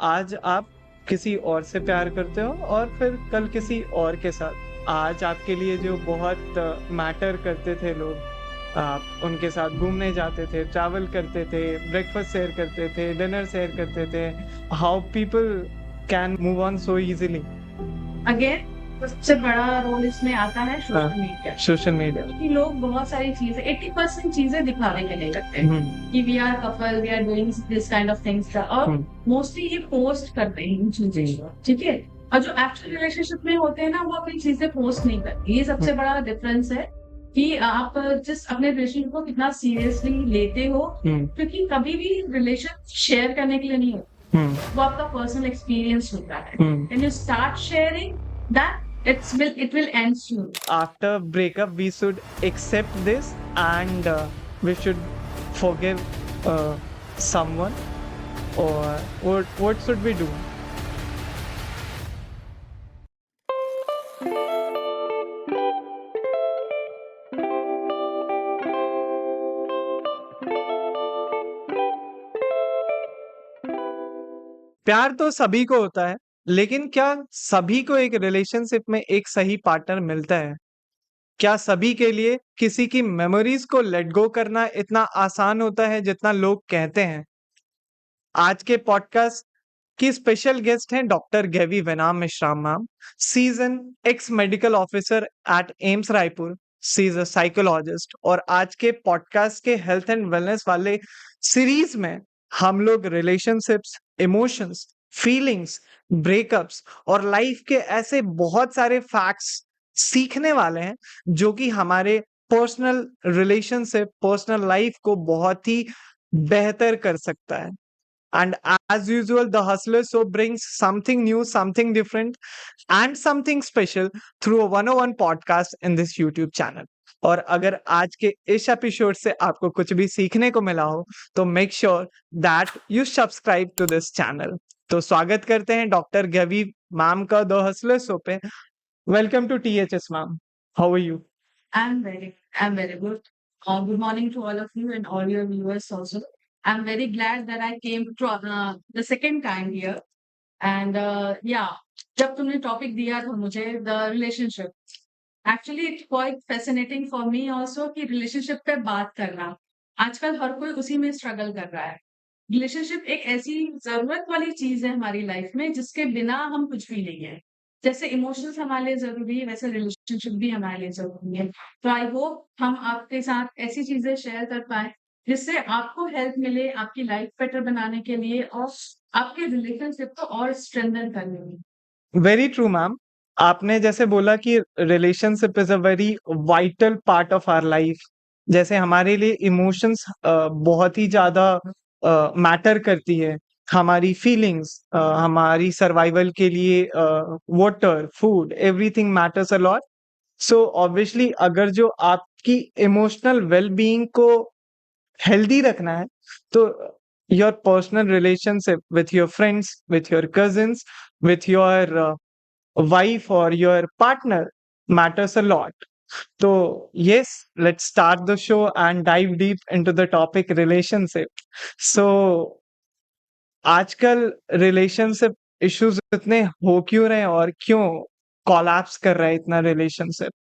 आज आप किसी और से प्यार करते हो और फिर कल किसी और के साथ। आज आपके लिए जो बहुत मैटर करते थे लोग, आप उनके साथ घूमने जाते थे, ट्रैवल करते थे, ब्रेकफास्ट शेयर करते थे, डिनर शेयर करते थे। How people can move on so easily. Again सबसे बड़ा रोल इसमें आता है हाँ, सोशल मीडिया। Social media. कि लोग बहुत सारी चीजें 80% चीजें दिखाने के लिए करते हैं हम्म। कि we are couple, we are doing this kind of things, और हम्म। मोस्टली ये पोस्ट करते हैं इन चीजें जी। को, ठीक है। और जो एक्चुअल रिलेशनशिप में होते हैं ना, वो अपनी चीजें पोस्ट नहीं करते। ये हम्म। सबसे बड़ा डिफरेंस है कि आप जिस अपने रिलेशनशिप को कितना सीरियसली लेते हो। हम्म। क्योंकि कभी भी रिलेशन शेयर करने के लिए नहीं होता, हम्म। वो आपका पर्सनल एक्सपीरियंस होता है। हम्म। When you start sharing that, it will end soon. After breakup we should accept this, and we should forgive someone, or what should we do? प्यार तो सभी को होता है, लेकिन क्या सभी को एक रिलेशनशिप में एक सही पार्टनर मिलता है? क्या सभी के लिए किसी की मेमोरीज को लेट गो करना इतना आसान होता है जितना लोग कहते हैं? आज के पॉडकास्ट की स्पेशल गेस्ट हैं डॉक्टर गैवी वेनाम Mishra ma'am. She is an ex medical officer at AIIMS Raipur. She is a psychologist. और आज के पॉडकास्ट के हेल्थ एंड वेलनेस वाले सीरीज में हम लोग रिलेशनशिप्स, इमोशंस, फीलिंग्स, ब्रेकअप्स और लाइफ के ऐसे बहुत सारे फैक्ट्स सीखने वाले हैं जो कि हमारे पर्सनल रिलेशनशिप, पर्सनल लाइफ को बहुत ही बेहतर कर सकता है। And as usual, the Hustler Show brings something new, something different, and something special through a 101 podcast in this YouTube channel. और अगर आज के इस एपिसोड से आपको कुछ भी सीखने को मिला हो तो make sure that you subscribe to this channel. तो स्वागत करते हैं डॉक्टर गवी मैम का द हसलर शो पे। Welcome to THS ma'am. How are you? I'm very good. Good morning to all of you and all your viewers also. I'm very glad that I came to the second time here. And yeah, जब तुमने topic दिया था मुझे, the relationship, actually it's quite fascinating for me also कि relationship पे बात करना। आजकल हर कोई उसी में स्ट्रगल कर रहा है। रिलेशनशिप एक ऐसी जरूरत वाली चीज है हमारी लाइफ में जिसके बिना हम कुछ भी नहीं है। जैसे इमोशंस हमारे लिए जरूरी है, वैसे रिलेशनशिप भी हमारे लिए जरूरी है। तो आई होप हम आपके साथ ऐसी चीजें शेयर कर पाए जिससे आपको हेल्प मिले आपकी लाइफ बेटर बनाने के लिए और आपके रिलेशनशिप को और स्ट्रेंथन करने में। Very true ma'am. आपने जैसे बोला कि relationship is a very vital part of our life. जैसे हमारे लिए इमोशंस बहुत ही ज्यादा मैटर करती है। हमारी फीलिंग्स, हमारी सर्वाइवल के लिए water, food, everything matters a lot. So obviously अगर जो आपकी इमोशनल वेलबीइंग को हेल्दी रखना है तो your personal relationship with your friends, with your cousins, with your wife or your partner matters a lot. So, yes, let's start the show and dive deep into the topic relationship. So, आजकल relationship issues इतने हो क्यों रहे हैं और क्यों collapse कर रहा है इतना रिलेशनशिप?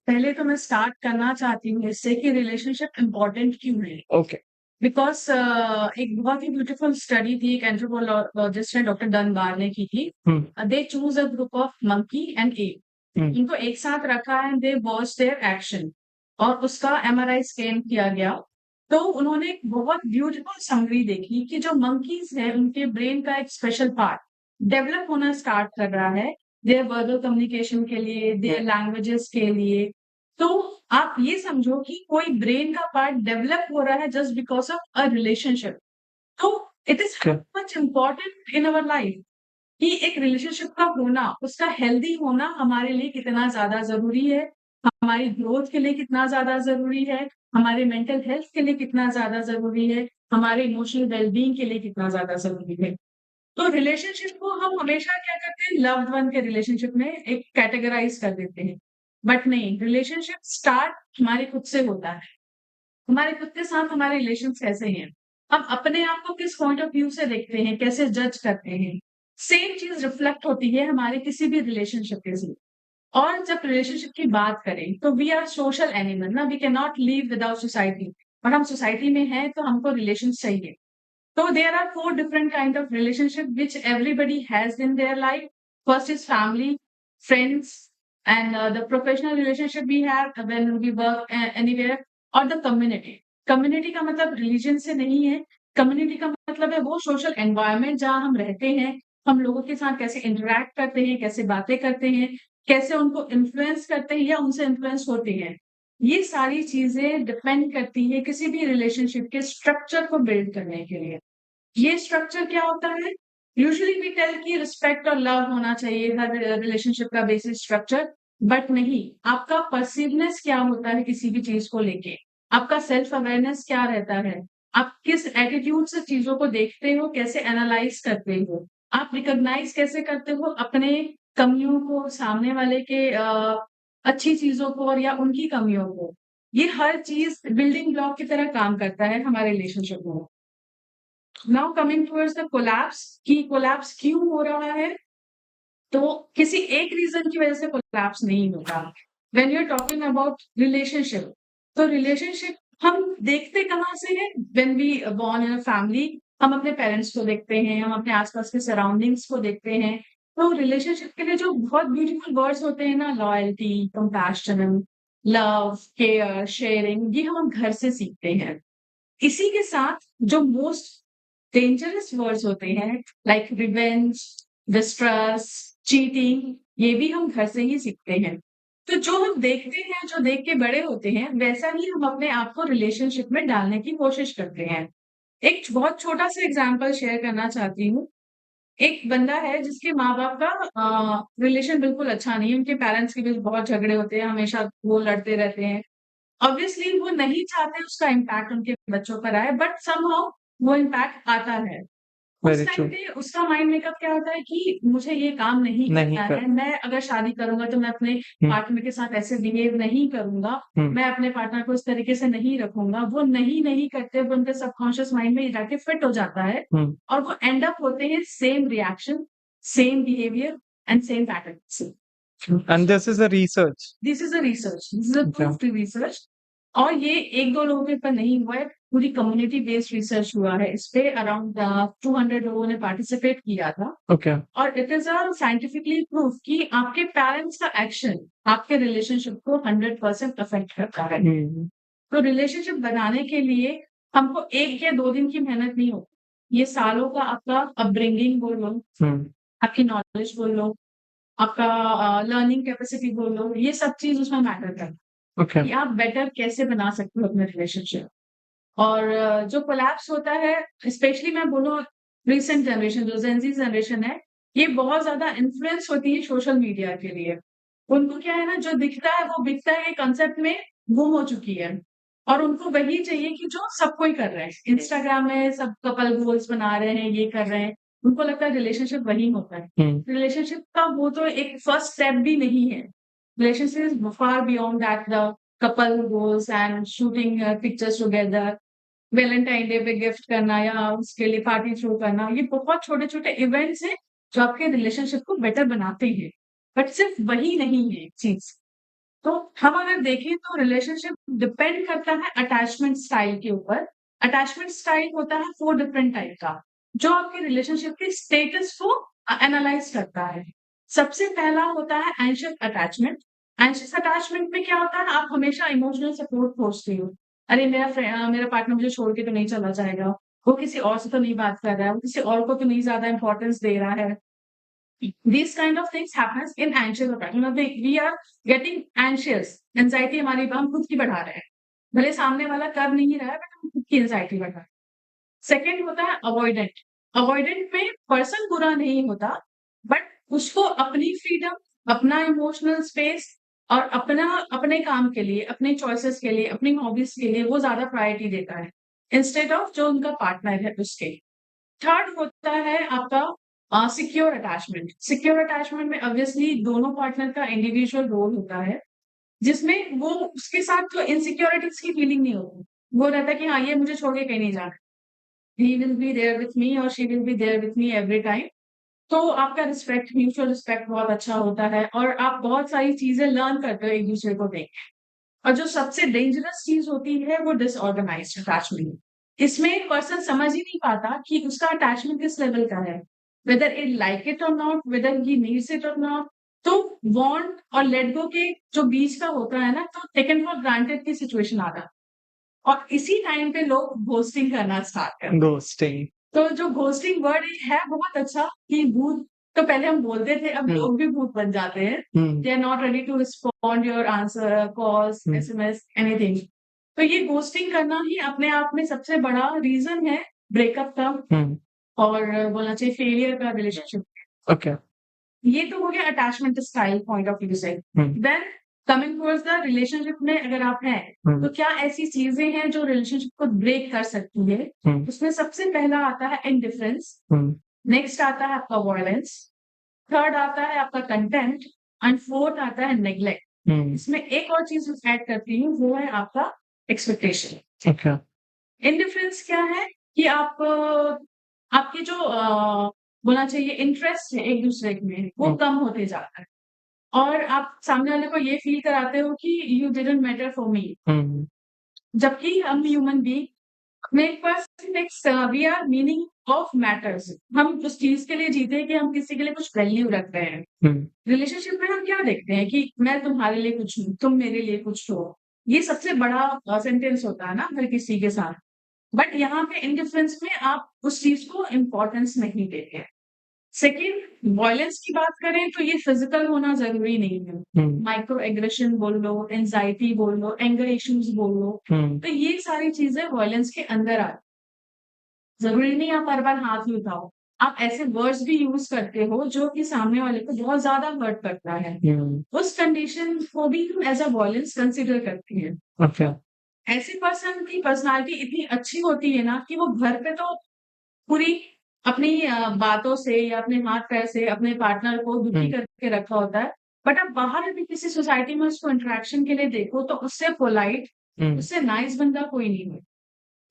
पहले तो मैं स्टार्ट करना चाहती हूँ इससे कि रिलेशनशिप इम्पोर्टेंट क्यों है। ओके। बिकॉज एक बहुत ही ब्यूटीफुल स्टडी थी, एक एंथ्रोपोलॉजिस्ट ने, डॉक्टर डनबार ने की थी। Hmm. They choose a group of monkey and ape, hmm. इनको एक साथ रखा है, दे वॉच देयर एक्शन, और उसका एमआरआई स्कैन किया गया। तो उन्होंने एक बहुत ब्यूटीफुल समरी देखी कि जो मंकीज है उनके ब्रेन का एक स्पेशल पार्ट डेवलप होना स्टार्ट कर रहा है, देयर वर्बल कम्युनिकेशन के लिए, देयर लैंग्वेजेस के लिए। तो आप ये समझो कि कोई ब्रेन का पार्ट डेवलप हो रहा है just because of a relationship. तो it is Okay. Much important in our life कि एक रिलेशनशिप का होना, उसका हेल्दी होना हमारे लिए कितना ज्यादा जरूरी है, हमारी ग्रोथ के लिए कितना ज्यादा जरूरी है, हमारे मेंटल हेल्थ के लिए कितना ज्यादा जरूरी है, हमारे इमोशनल वेलबींग के लिए कितना ज्यादा जरूरी है। तो रिलेशनशिप को हम हमेशा क्या करते हैं, लव्ड वन के रिलेशनशिप में एक कैटेगराइज कर देते हैं। बट नहीं, रिलेशनशिप स्टार्ट हमारे खुद से होता है। हमारे खुद के साथ हमारे रिलेशन कैसे हैं, हम अपने आप को किस पॉइंट ऑफ व्यू से देखते हैं, कैसे जज करते हैं, सेम चीज़ रिफ्लेक्ट होती है हमारे किसी भी रिलेशनशिप के साथ। और जब रिलेशनशिप की बात करें, तो वी आर सोशल एनिमल ना, we can not live without society. और हम सोसाइटी में हैं, तो हमको रिलेशंस चाहिए। So there are four different kind of relationship which everybody has in their life. First is family, friends, and the professional relationship we have when we work anywhere, or the community. Community का मतलब religion से नहीं है. Community का मतलब है वो social environment जहाँ हम रहते हैं, हम लोगों के साथ कैसे interact करते हैं, कैसे बातें करते हैं, कैसे उनको influence करते हैं या उनसे influence होते हैं। ये सारी चीजें डिपेंड करती है किसी भी रिलेशनशिप के स्ट्रक्चर को बिल्ड करने के लिए। ये स्ट्रक्चर क्या होता है? यूजुअली वी टेल कि रिस्पेक्ट और लव होना चाहिए हर रिलेशनशिप का बेसिक स्ट्रक्चर, बट नहीं, आपका परसीवनेस क्या होता है किसी भी चीज को लेके, आपका सेल्फ अवेयरनेस क्या रहता है, आप किस एटीट्यूड से चीजों को देखते हो, कैसे एनालाइज करते हो, आप रिकॉग्नाइज कैसे करते हो अपने कमियों को, सामने वाले के अच्छी चीजों को और या उनकी कमियों को। ये हर चीज बिल्डिंग ब्लॉक की तरह काम करता है हमारे रिलेशनशिप में। Now coming towards the collapse, कि कोलैप्स क्यों हो रहा है? तो किसी एक रीजन की वजह से कोलैप्स नहीं होता। When you are talking about relationship, तो रिलेशनशिप हम देखते कहाँ से हैं? When we born in a family, हम अपने पेरेंट्स को देखते हैं, हम अपने आसपास के सराउंडिंग्स को देखते हैं। तो रिलेशनशिप के लिए जो बहुत ब्यूटीफुल वर्ड्स होते हैं ना, loyalty, compassion, love, care, sharing, ये हम घर से सीखते हैं। इसी के साथ जो मोस्ट डेंजरस वर्ड्स होते हैं लाइक रिवेंज, डिस्ट्रस्ट, चीटिंग, ये भी हम घर से ही सीखते हैं। तो जो हम देखते हैं, जो देख के बड़े होते हैं, वैसा ही हम अपने आप को रिलेशनशिप में डालने की कोशिश करते हैं। एक बहुत छोटा सा एग्जांपल शेयर करना चाहती हूँ। एक बंदा है जिसके माँ-बाप का रिलेशन बिल्कुल अच्छा नहीं है, उनके पेरेंट्स के बीच बहुत झगड़े होते हैं, हमेशा वो लड़ते रहते हैं। ऑब्वियसली वो नहीं चाहते उसका इम्पैक्ट उनके बच्चों पर आए, बट समहाउ वो इम्पैक्ट आता है। उस वेरी टाइम ट्रू। पे उसका माइंड मेकअप क्या होता है कि मुझे ये काम नहीं नहीं करना कर है, मैं अगर शादी करूँगा तो मैं अपने हुँ, पार्टनर के साथ ऐसे बिहेव नहीं करूँगा, हुँ, मैं अपने पार्टनर को इस तरीके से नहीं रखूँगा। वो नहीं करते हुए उनके सबकॉन्शियस माइंड में ये जाके फिट हो जाता है हुँ। और वो एंड अप होते हैं same reaction, same behaviour and same pattern. And this is a research. This is a research, this is a Okay. Proofed research. और ये 1-2 लोगों के ऊपर नहीं हुआ है, पूरी कम्युनिटी बेस्ड रिसर्च हुआ है। इस पे अराउंड 200 लोगों ने पार्टिसिपेट किया था Okay. और it is a scientifically proof कि आपके पेरेंट्स का एक्शन आपके रिलेशनशिप को 100% अफेक्ट करता है। हुँ, तो रिलेशनशिप बनाने के लिए हमको 1 या 2 दिन की मेहनत नहीं होती। ये सालों का आपका अपब्रिंगिंग बोल लो, हुँ। आपकी नॉलेज बोल लो, आपका लर्निंग कैपेसिटी बोल लो, ये सब चीज़ उसमें मैटर करता है। Okay. कि आप बेटर कैसे बना सकते हो अपने रिलेशनशिप। और जो कोलैप्स होता है, स्पेशली मैं बोलूँ रिसेंट जनरेशन जो जेन-ज़ी जनरेशन है, ये बहुत ज़्यादा इन्फ्लुएंस होती है सोशल मीडिया के लिए। उनको क्या है ना, जो दिखता है वो बिकता है, ये कांसेप्ट में गुम हो चुकी है और उनको वही चाहिए कि जो सब कोई कर रहा है। इंस्टाग्राम में सब कपल गोल्स बना रहे हैं, ये कर रहे हैं। उनको लगता है रिलेशनशिप वही होता है। हुँ, रिलेशनशिप का वो तो एक फर्स्ट स्टेप भी नहीं है। Relationship is far beyond that. The couple goes and shooting pictures together, Valentine day पे गिफ्ट करना या उसके लिए पार्टी थ्रो करना, ये बहुत छोटे-छोटे इवेंट्स हैं जो आपके रिलेशनशिप को बेटर बनाते हैं। बट सिर्फ वही नहीं है चीज़। तो हम अगर देखें तो रिलेशनशिप डिपेंड करता है अटैचमेंट स्टाइल के ऊपर। अटैचमेंट स्टाइल होता है 4 डिफरेंट टाइप का, जो आपके रिलेशनशिप के स्टेटस को एनालाइज़ करता है। सबसे पहला होता है एंशियस अटैचमेंट। एंशियस अटैचमेंट में क्या होता है, आप हमेशा इमोशनल सपोर्ट खोजते हो। अरे मेरा पार्टनर मुझे छोड़ के तो नहीं चला जाएगा, वो किसी और से तो नहीं बात कर रहा है, वो किसी और को तो नहीं ज़्यादा इम्पोर्टेंस दे रहा है। These kind of things happens in anxious attachment. मतलब we are getting anxious. Anxiety हमारी हम खुद की बढ़ा रहे हैं। भले सामने वाला कर नहीं रहा है, बट हम खुद की एंजाइटी बढ़ा रहे हैं। सेकंड होता है अवॉइडेंट। अवॉइडेंट में पर्सन बुरा नहीं होता, बट उसको अपनी फ्रीडम, अपना इमोशनल स्पेस और अपने काम के लिए, अपने चॉइसेस के लिए, अपनी हॉबीज के लिए वो ज़्यादा प्रायोरिटी देता है, इंस्टेड ऑफ जो उनका पार्टनर है उसके। थर्ड होता है आपका सिक्योर अटैचमेंट। सिक्योर अटैचमेंट में ऑब्वियसली दोनों पार्टनर का इंडिविजुअल रोल होता है, जिसमें वो उसके साथ तो इनसिक्योरिटीज़ की फीलिंग नहीं होती। वो रहता है कि हाँ, ये मुझे छोड़ के कहीं नहीं जाना। He will be there with me और she will be there with me every time. तो आपका रिस्पेक्ट, म्यूचुअल रिस्पेक्ट बहुत अच्छा होता है और आप बहुत सारी चीजें लर्न करते हो एक दूसरे को देख के। और जो सबसे डेंजरस चीज होती है वो डिसऑर्गेनाइज्ड अटैचमेंट। इसमें एक पर्सन समझ ही नहीं पाता कि उसका अटैचमेंट किस लेवल का है, वेदर इट लाइक इट और not, weather he needs it और नॉट। तो वांट और लेट गो के जो बीच का होता है ना, तो टेकन फॉर ग्रांटेड की सिचुएशन आ रहा, और इसी टाइम पे लोग घोस्टिंग करना स्टार्ट करते हैं। घोस्टिंग। तो जो घोस्टिंग वर्ड है बहुत अच्छा कि भूत, तो पहले हम बोलते थे, अब लोग भी भूत बन जाते हैं। They are not ready to respond your answer, calls, SMS, anything. तो ये घोस्टिंग करना ही अपने आप में सबसे बड़ा रीजन है ब्रेकअप का, और बोलना चाहिए फेलियर का रिलेशनशिप। ओके। ये तो हो गया attachment style point of view से। Then coming towards the relationship में अगर आप हैं, तो क्या ऐसी चीजें हैं जो रिलेशनशिप को ब्रेक कर सकती है? उसमें सबसे पहला आता है इंडिफरेंस, नेक्स्ट आता है आपका वॉयलेंस, थर्ड आता है आपका कंटेंट, एंड फोर्थ आता है नेग्लेक्ट। इसमें एक और चीज ऐड करती हूँ, वो है आपका एक्सपेक्टेशन। ओके। इंडिफरेंस क्या है कि आप आपकी जो बोलना चाहिए इंटरेस्ट है एक दूसरे में, वो कम होते जाता है, और आप सामने वाले को ये फील कराते हो कि you didn't matter for me, जबकि हम ह्यूमन बीइंग मेरे पास we are meaning of matters. हम उस चीज के लिए जीते हैं कि हम किसी के लिए कुछ वैल्यू रखते हैं। रिलेशनशिप में हम क्या देखते हैं कि मैं तुम्हारे लिए कुछ हूँ, तुम मेरे लिए कुछ हो। ये सबसे बड़ा सेंटेंस होता है ना हर किसी के साथ। बट यहाँ पे इंडिफरेंस में आप उस चीज को इम्पोर्टेंस नहीं देते। सेकेंड, वायलेंस की बात करें तो ये फिजिकल होना जरूरी नहीं है। माइक्रो एग्रेशन बोल लो, एंजाइटी बोल लो, एंगर इश्यूज बोल लो, तो ये सारी चीजें वायलेंस के अंदर आती। जरूरी नहीं आप हर बार हाथ ही उठाओ, आप ऐसे वर्ड्स भी यूज करते हो जो कि सामने वाले को बहुत ज्यादा हर्ट करता है। उस कंडीशन को भी हम एज अ वायलेंस कंसिडर करते हैं। ओके। ऐसे पर्सन की पर्सनालिटी इतनी अच्छी होती है ना कि वो घर पे तो पूरी अपनी बातों से या अपने हाथ पैर से अपने पार्टनर को दुखी करके रखा होता है, बट आप बाहर अभी किसी सोसाइटी में उसको इंटरेक्शन के लिए देखो तो उससे पोलाइट, उससे नाइस बंदा कोई नहीं है,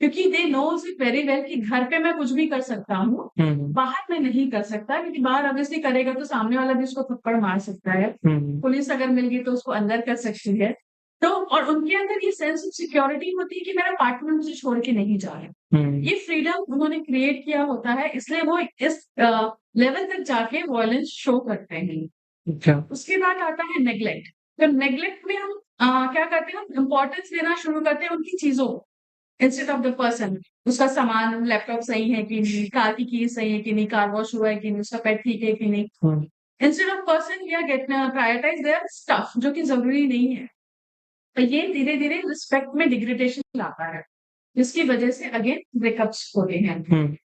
क्योंकि they knows it very well कि घर पे मैं कुछ भी कर सकता हूँ, बाहर में नहीं कर सकता, क्योंकि बाहर ऑब्वियसली करेगा तो सामने वाला भी उसको थप्पड़ मार सकता है, पुलिस अगर मिल गई तो उसको अंदर कर सकती है। तो और उनके अंदर ये सेंस ऑफ सिक्योरिटी होती है कि मेरा पार्टनर मुझे छोड़ के नहीं जा रहा। ये फ्रीडम उन्होंने क्रिएट किया होता है, इसलिए वो इस लेवल तक जाके वॉयलेंस शो करते हैं। उसके बाद आता है नेग्लेक्ट। तो नेग्लेक्ट में हम क्या करते हैं, हम इम्पोर्टेंस देना शुरू करते हैं उनकी चीजों इंस्टेड ऑफ द पर्सन। उसका सामान, लैपटॉप सही है कि नहीं, कार की कीज सही है कि नहीं, कार वॉश हुआ है कि नहीं, उसका पेट ठीक है कि नहीं। Instead of person we are get prioritize their stuff जो कि जरूरी नहीं है। तो ये धीरे धीरे रिस्पेक्ट में डिग्रेडेशन लाता है, जिसकी वजह से अगेन ब्रेकअप्स होते हैं।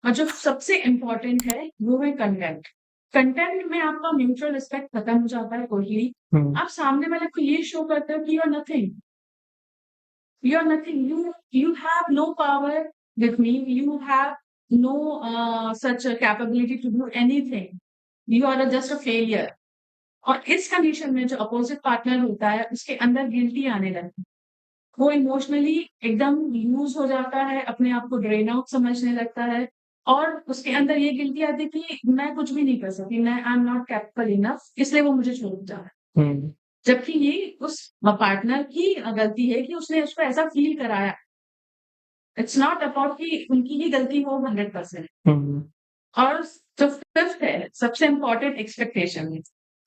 और जो सबसे इम्पोर्टेंट है वो है कंटेंट। कंटेंट में आपका म्यूचुअल रिस्पेक्ट खत्म हो जाता है। कोई आप सामने वाले को ये शो करते हो कि you are nothing, you're nothing. You have no power with me. You have no such a capability to do anything. You are just a failure. और इस कंडीशन में जो अपोजिट पार्टनर होता है उसके अंदर गिल्टी आने लगती है, वो इमोशनली एकदम यूज हो जाता है, अपने आप को ड्रेन आउट समझने लगता है, और उसके अंदर ये गिल्टी आती है कि मैं कुछ भी नहीं कर सकती, मैं I am not capable enough, इसलिए वो मुझे छोड़ जा रहा है। जबकि ये उस पार्टनर की गलती है कि उसने उसको ऐसा फील कराया। इट्स नॉट अबाउट कि उनकी ही गलती हो 100%। और जो फिफ्थ है सबसे इम्पोर्टेंट, एक्सपेक्टेशन।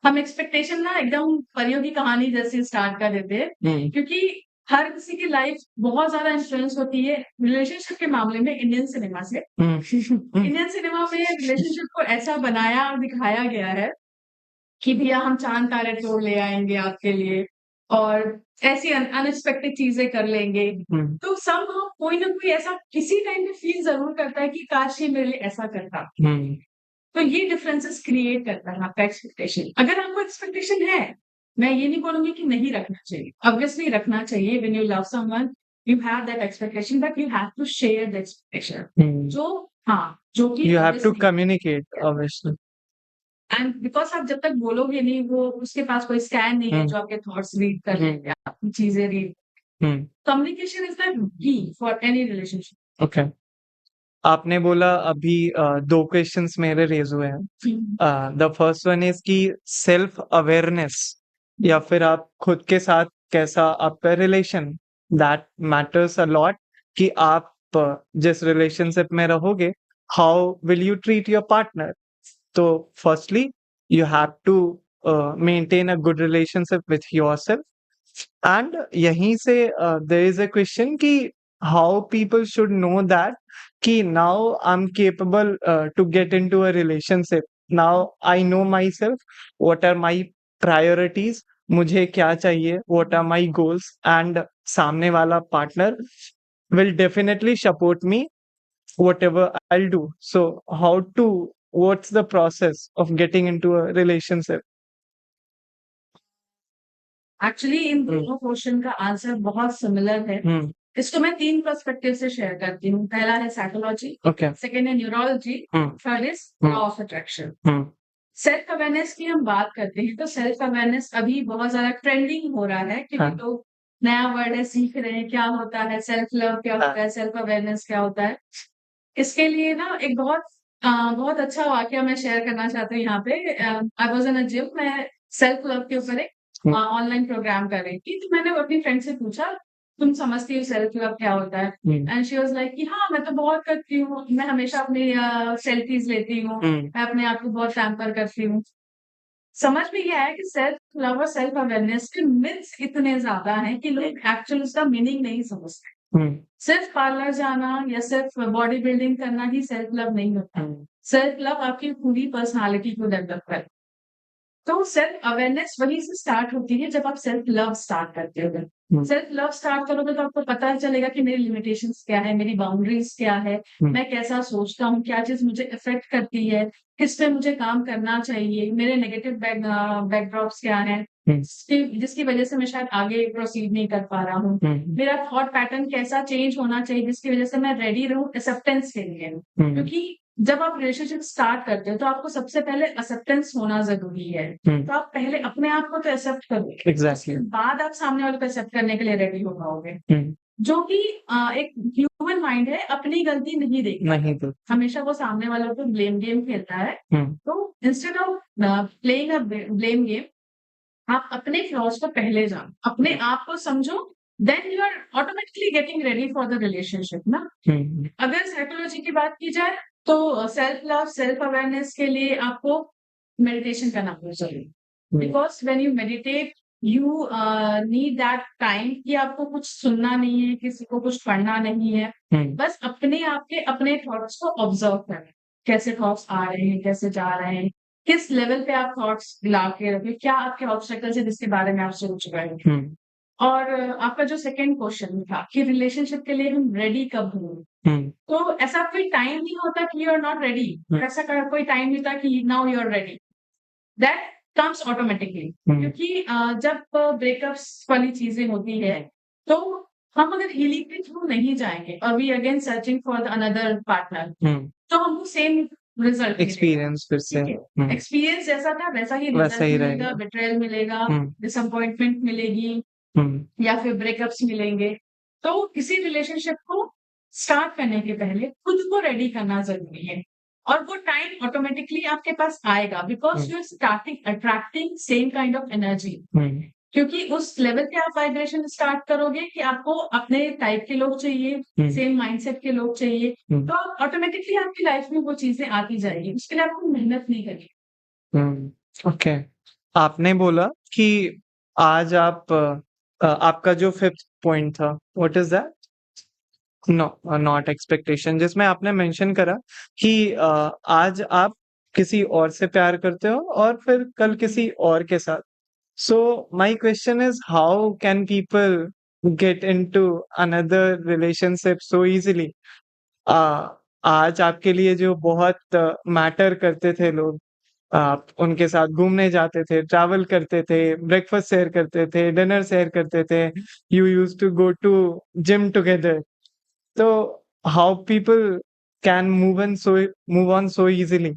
हम एक्सपेक्टेशन ना एकदम परियों की कहानी जैसे स्टार्ट कर देते हैं, क्योंकि हर किसी की लाइफ बहुत ज्यादा इन्फ्लुएंस होती है रिलेशनशिप के मामले में इंडियन सिनेमा से। इंडियन सिनेमा में रिलेशनशिप को ऐसा बनाया और दिखाया गया है कि भैया हम चांद तारे तोड़ ले आएंगे आपके लिए, और ऐसी अनएक्सपेक्टेड चीजें कर लेंगे। तो सब कोई ना कोई ऐसा किसी टाइम में फील जरूर करता है कि काश ये मेरे लिए ऐसा करता। तो ये डिफरेंसेस क्रिएट करता है आपका एक्सपेक्टेशन। अगर आपको एक्सपेक्टेशन है, मैं ये नहीं बोलूंगी कि नहीं रखना चाहिए, ऑब्वियसली रखना चाहिए। When you love someone you have that expectation, but you have to share the expectation. जो कि You have to communicate, obviously. And because आप जब तक बोलोगे नहीं, वो उसके पास कोई स्कैन नहीं है जो आपके थॉट्स रीड कर लेंगे, आपकी चीजें read. Communication is the key for any relationship. Okay. आपने बोला अभी 2 क्वेश्चंस मेरे रेज़ हुए हैं। द फर्स्ट वन इज़ कि सेल्फ अवेयरनेस या फिर आप खुद के साथ कैसा आपका relation that matters a lot कि आप जिस रिलेशनशिप में रहोगे, how will you treat your partner? तो firstly you have to maintain a good relationship with yourself and यहीं से there is a question कि how people should know that कि now I'm capable to get into a relationship. Now I know myself, what are my priorities, मुझे क्या चाहिए, what are my goals and सामने वाला partner will definitely support me whatever I'll do. So what's the process of getting into a relationship? Actually in दोनों question का answer बहुत similar है। इसको मैं 3 पर्सपेक्टिव से शेयर करती हूँ। पहला है साइकोलॉजी, Okay. सेकंड है neurology, third is law of attraction. Self awareness की हम बात करते हैं तो सेल्फ अवेयरनेस अभी बहुत ज्यादा ट्रेंडिंग हो रहा है क्योंकि हाँ. लोग नया वर्ड है सीख रहे हैं, क्या होता है सेल्फ लव, क्या होता है सेल्फ अवेयरनेस, क्या होता है। इसके लिए ना एक बहुत अच्छा वाकया मैं शेयर करना चाहती हूँ यहाँ पे। I was in a gym, मैं सेल्फ लव के ऊपर एक ऑनलाइन प्रोग्राम कर रही थी, तो मैंने अपनी फ्रेंड से पूछा तुम समझती हो सेल्फ लव क्या होता है? एंड शी वाज लाइक कि हाँ मैं तो बहुत करती हूँ, मैं हमेशा अपनी सेल्फीज लेती हूँ, मैं अपने आप को बहुत पैम्पर करती हूँ। समझ में ये आया कि सेल्फ लव और सेल्फ अवेयरनेस के मिथ्स इतने ज्यादा हैं कि लोग एक्चुअली उसका मीनिंग नहीं समझते। सिर्फ पार्लर जाना या सिर्फ बॉडी बिल्डिंग करना ही सेल्फ लव नहीं होता। सेल्फ लव आपकी पूरी पर्सनालिटी को डेवलप करे। तो सेल्फ अवेयरनेस वहीं से स्टार्ट होती है जब आप सेल्फ लव स्टार्ट करते हो। सेल्फ लव स्टार्ट करोगे तो आपको पता चलेगा कि मेरी लिमिटेशंस क्या है, मेरी बाउंड्रीज क्या है, मैं कैसा सोचता हूँ, क्या चीज मुझे इफेक्ट करती है, किस पे मुझे काम करना चाहिए, मेरे नेगेटिव बैकड्रॉप्स क्या है, जिसकी वजह से मैं शायद आगे प्रोसीड नहीं कर पा रहा हूँ। मेरा थॉट पैटर्न कैसा चेंज होना चाहिए जिसकी वजह से मैं रेडी रहूं एक्सेप्टेंस के लिए। क्योंकि जब आप रिलेशनशिप स्टार्ट करते हो तो आपको सबसे पहले एक्सेप्टेंस होना जरूरी है। तो आप पहले अपने आप को तो एक्सेप्ट करो, Exactly. बाद आप सामने वाले को एक्सेप्ट करने के लिए रेडी हो पाओगे। जो कि एक ह्यूमन माइंड है, अपनी गलती नहीं देखता, नहीं तो हमेशा वो सामने वालों को ब्लेम गेम खेलता है। तो instead of playing a blame game, आप अपने फ्लॉज को पहले जानो, अपने आप को समझो, then you are automatically getting ready for the relationship ना। अगर साइकोलॉजी की बात की जाए तो सेल्फ लव सेल्फ अवेयरनेस के लिए आपको मेडिटेशन करना बहुत जरूरी, because when you meditate you need that time कि आपको कुछ सुनना नहीं है, किसी को कुछ पढ़ना नहीं है, बस अपने आप के अपने थॉट्स को ऑब्जर्व करें, कैसे थॉट्स आ रहे हैं, कैसे जा रहे हैं, किस लेवल पे आप थॉट्स ला के रखें, क्या आपके ऑब्स्टेकल्स है जिसके बारे में आप सोच रहे हैं। और आपका जो सेकंड क्वेश्चन था कि रिलेशनशिप के लिए हम रेडी कब होंगे, तो ऐसा कोई टाइम नहीं होता कि यू आर नॉट रेडी, ऐसा कोई टाइम नहीं था कि now you are ready, that comes automatically. क्योंकि जब ब्रेकअप्स वाली चीजें होती है तो हम अगर हीलिंग के थ्रू नहीं जाएंगे और we again searching for another partner, तो हमको सेम रिजल्ट एक्सपीरियंस फिर से एक्सपीरियंस जैसा था वैसा ही वैसा ही रिजल्ट रहेगा। मिलेगा, बिट्रेयल मिलेगा, डिसअपॉइंटमेंट मिलेगी या फिर ब्रेकअप्स मिलेंगे। तो किसी रिलेशनशिप को स्टार्ट करने के पहले खुद को रेडी करना जरूरी है और वो टाइम ऑटोमेटिकली आपके पास आएगा, because you are starting attracting same kind of energy. क्योंकि उस लेवल पे आप वाइब्रेशन स्टार्ट करोगे कि आपको अपने टाइप के लोग चाहिए, सेम माइंडसेट के लोग चाहिए, तो ऑटोमेटिकली आपकी लाइफ में वो चीजें आती जाएगी, उसके लिए आपको मेहनत नहीं करनी। ओके। आपने बोला कि आज आप आपका जो 5th पॉइंट था, what is that? Not expectation, जिसमें आपने मेंशन करा कि आज आप किसी और से प्यार करते हो और फिर कल किसी और के साथ। So my question is, how can people get into another relationship so easily? आज आपके लिए जो बहुत मैटर करते थे लोग, आप उनके साथ घूमने जाते थे, ट्रैवल करते थे, ब्रेकफास्ट शेयर करते थे, डिनर शेयर करते थे, you used to go to gym together. So how people can move on so easily?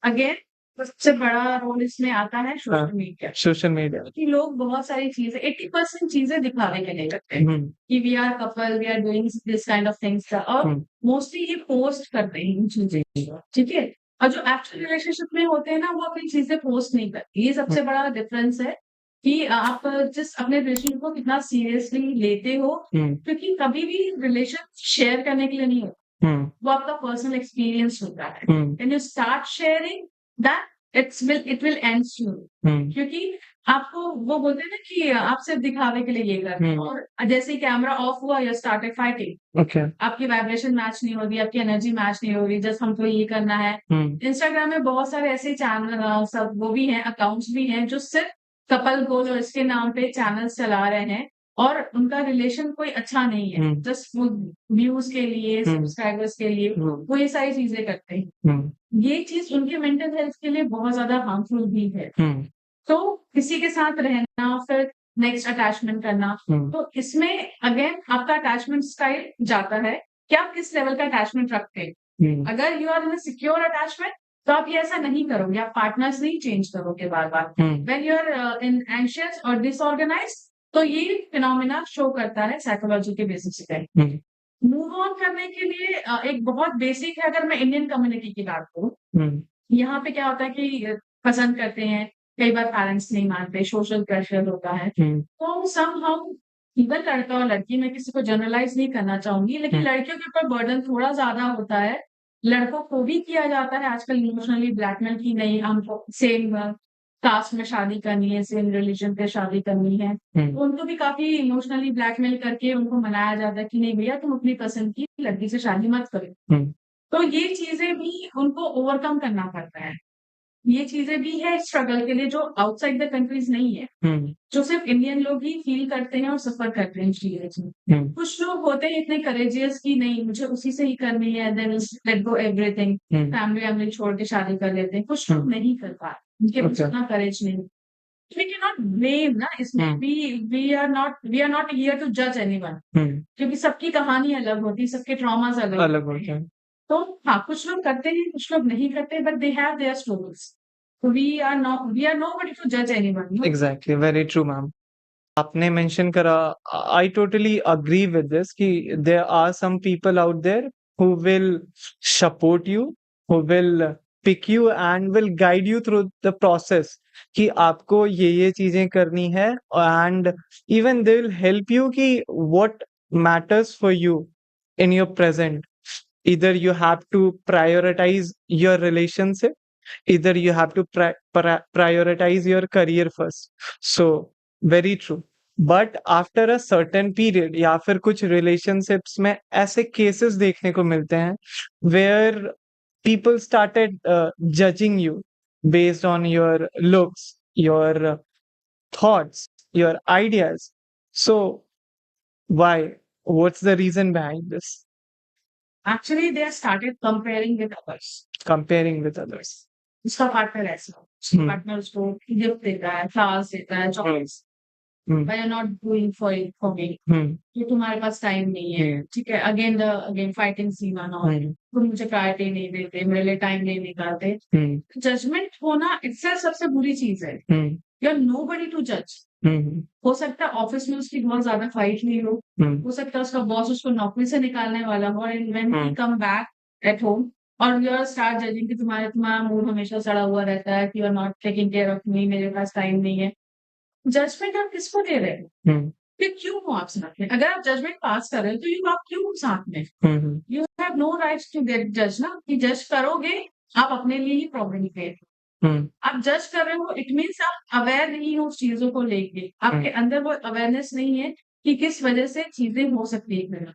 Again सबसे बड़ा रोल इसमें आता है हाँ, सोशल मीडिया। Social media. कि लोग बहुत सारी चीज़ें 80% चीज़ें दिखाने के लिए करते हैं कि we are couple, we are doing this kind of things और मोस्टली ये पोस्ट करते हैं इन चीज़ें को, ठीक है? और जो एक्चुअल रिलेशनशिप में होते हैं ना, वो अपनी चीज़ें पोस्ट नहीं करते। ये सबसे बड़ा डिफरेंस है कि आप जिस अपने रिलेशनशिप को कितना सीरियसली लेते हो, क्योंकि कभी भी रिलेशन शेयर करने के लिए नहीं होता। वो आपका पर्सनल एक्सपीरियंस होता है। When you start sharing that it will and soon, क्योंकि आपको वो बोलते हैं ना कि आप सिर्फ दिखावे के लिए ये कर रहे हो और जैसे ही कैमरा ऑफ हुआ यू स्टार्टेड फाइटिंग। ओके। आपकी वाइब्रेशन मैच नहीं हो रही, आपकी एनर्जी मैच नहीं हो रही, जस्ट हमको ये करना है। इंस्टाग्राम में बहुत सारे ऐसे चैनल सब वो भी हैं, अकाउंट्स भी हैं जो सिर्फ कपल गोल और इसके नाम पे चैनल्स चला रहे हैं और उनका रिलेशन कोई अच्छा नहीं है, जस्ट व्यूज के लिए, सब्सक्राइबर्स के लिए वो ये सारी चीजें करते हैं। ये चीज उनके मेंटल हेल्थ के लिए बहुत ज्यादा हार्मफुल भी है। तो किसी के साथ रहना फिर नेक्स्ट अटैचमेंट करना, तो इसमें अगेन आपका अटैचमेंट स्टाइल जाता है कि आप किस लेवल का अटैचमेंट रखते हैं। अगर you are in secure attachment तो आप ये ऐसा नहीं करोगे, आप पार्टनर्स नहीं चेंज करोगे बार बार। When you are in anxious और डिसऑर्गेनाइज तो ये फिनोमिना शो करता है साइकोलॉजी के बेसिस पे। मूव ऑन करने के लिए एक बहुत बेसिक है, अगर मैं इंडियन कम्युनिटी की बात करूँ, यहाँ पे क्या होता है कि पसंद करते हैं, कई बार पेरेंट्स नहीं मानते, सोशल प्रेशर होता है। तो सम हम इवन लड़का और लड़की, मैं किसी को जनरलाइज नहीं करना चाहूंगी, लेकिन लड़कियों के ऊपर बर्डन थोड़ा ज्यादा होता है। लड़कों को भी किया जाता है आजकल इमोशनली ब्लैकमेल की, नहीं हमको सेम कास्ट में शादी करनी है, सेम रिलीजन पे शादी करनी है, तो उनको भी काफी इमोशनली ब्लैकमेल करके उनको मनाया जाता है कि नहीं भैया तुम अपनी पसंद की लड़की से शादी मत करो। तो ये चीजें भी उनको ओवरकम करना पड़ता है। ये चीजें भी है स्ट्रगल के लिए जो आउटसाइड द कंट्रीज नहीं है, जो सिर्फ इंडियन लोग ही फील करते हैं और सफर करते हैं चीजें से। कुछ लोग होते हैं इतने करेजियस कि नहीं मुझे उसी से ही करनी है, then let go everything, family वैमिली छोड़ के शादी कर लेते हैं। कुछ लोग नहीं कर पाते, उनके पास Okay. उतना करेज नहीं। वी कैन नॉट ब्लेम ना इसमें, we are not here to जज एनीवन, क्योंकि सबकी कहानी अलग होती है, सबके ट्रॉमास अलग अलग होते होते हैं। हैं। तो हाँ, कुछ लोग करते हैं, कुछ लोग नहीं करते, but they have their stories. We are nobody to जज anyone, no. Exactly, very true ma'am. आपने मेंशन करा, I totally agree with this कि there are some people out there who will support you, who will pick you and will guide you through the process कि आपको ये चीजें करनी है, and even they will help you कि what matters for you in your present. Either you have to prioritize your relationship, either you have to prioritize your career first. So very true. But after a certain period या फिर कुछ relationships में ऐसे cases देखने को मिलते हैं where people started judging you based on your looks, your thoughts, your ideas. So why? What's the reason behind this? Actually they started comparing with others. Comparing with others. उसका partner ऐसा, Hmm. Partner उसको gift देता है, flowers देता है, chocolates, Hmm. But you are not doing for me, Hmm. कि तुम्हारे पास time नहीं है, ठीक है। अगेन फाइटिंग सीन ऑन, तुम मुझे प्रायोरिटी नहीं देते, मेरे लिए टाइम नहीं निकालते। Hmm. जजमेंट होना itself सबसे बुरी चीज है। Hmm. You are nobody to जज। Hmm. हो सकता है ऑफिस में उसकी बहुत ज्यादा फाइट नहीं हो, Hmm. हो सकता है उसका बॉस उसको नौकरी से निकालने वाला हो, and when he Hmm. Come back at home और यू आर स्टार्ट जजिंग कि तुम्हारा मूड हमेशा सड़ा हुआ रहता है, कि you are not taking care of me, मेरे पास टाइम नहीं है। जजमेंट आप किसको दे रहे हो? Hmm. फिर क्यों हो आप साथ में? अगर आप जजमेंट पास कर रहे हो तो आप क्यों हो साथ में? Hmm. You have no rights to get जज ना, कि जज करोगे आप अपने लिए ही प्रॉब्लम क्रिएट। Hmm. आप जज कर रहे हो इट मीन्स आप अवेयर नहीं हो उस चीजों को लेके, आपके अंदर वो अवेयरनेस नहीं है कि किस वजह से चीजें हो सकती है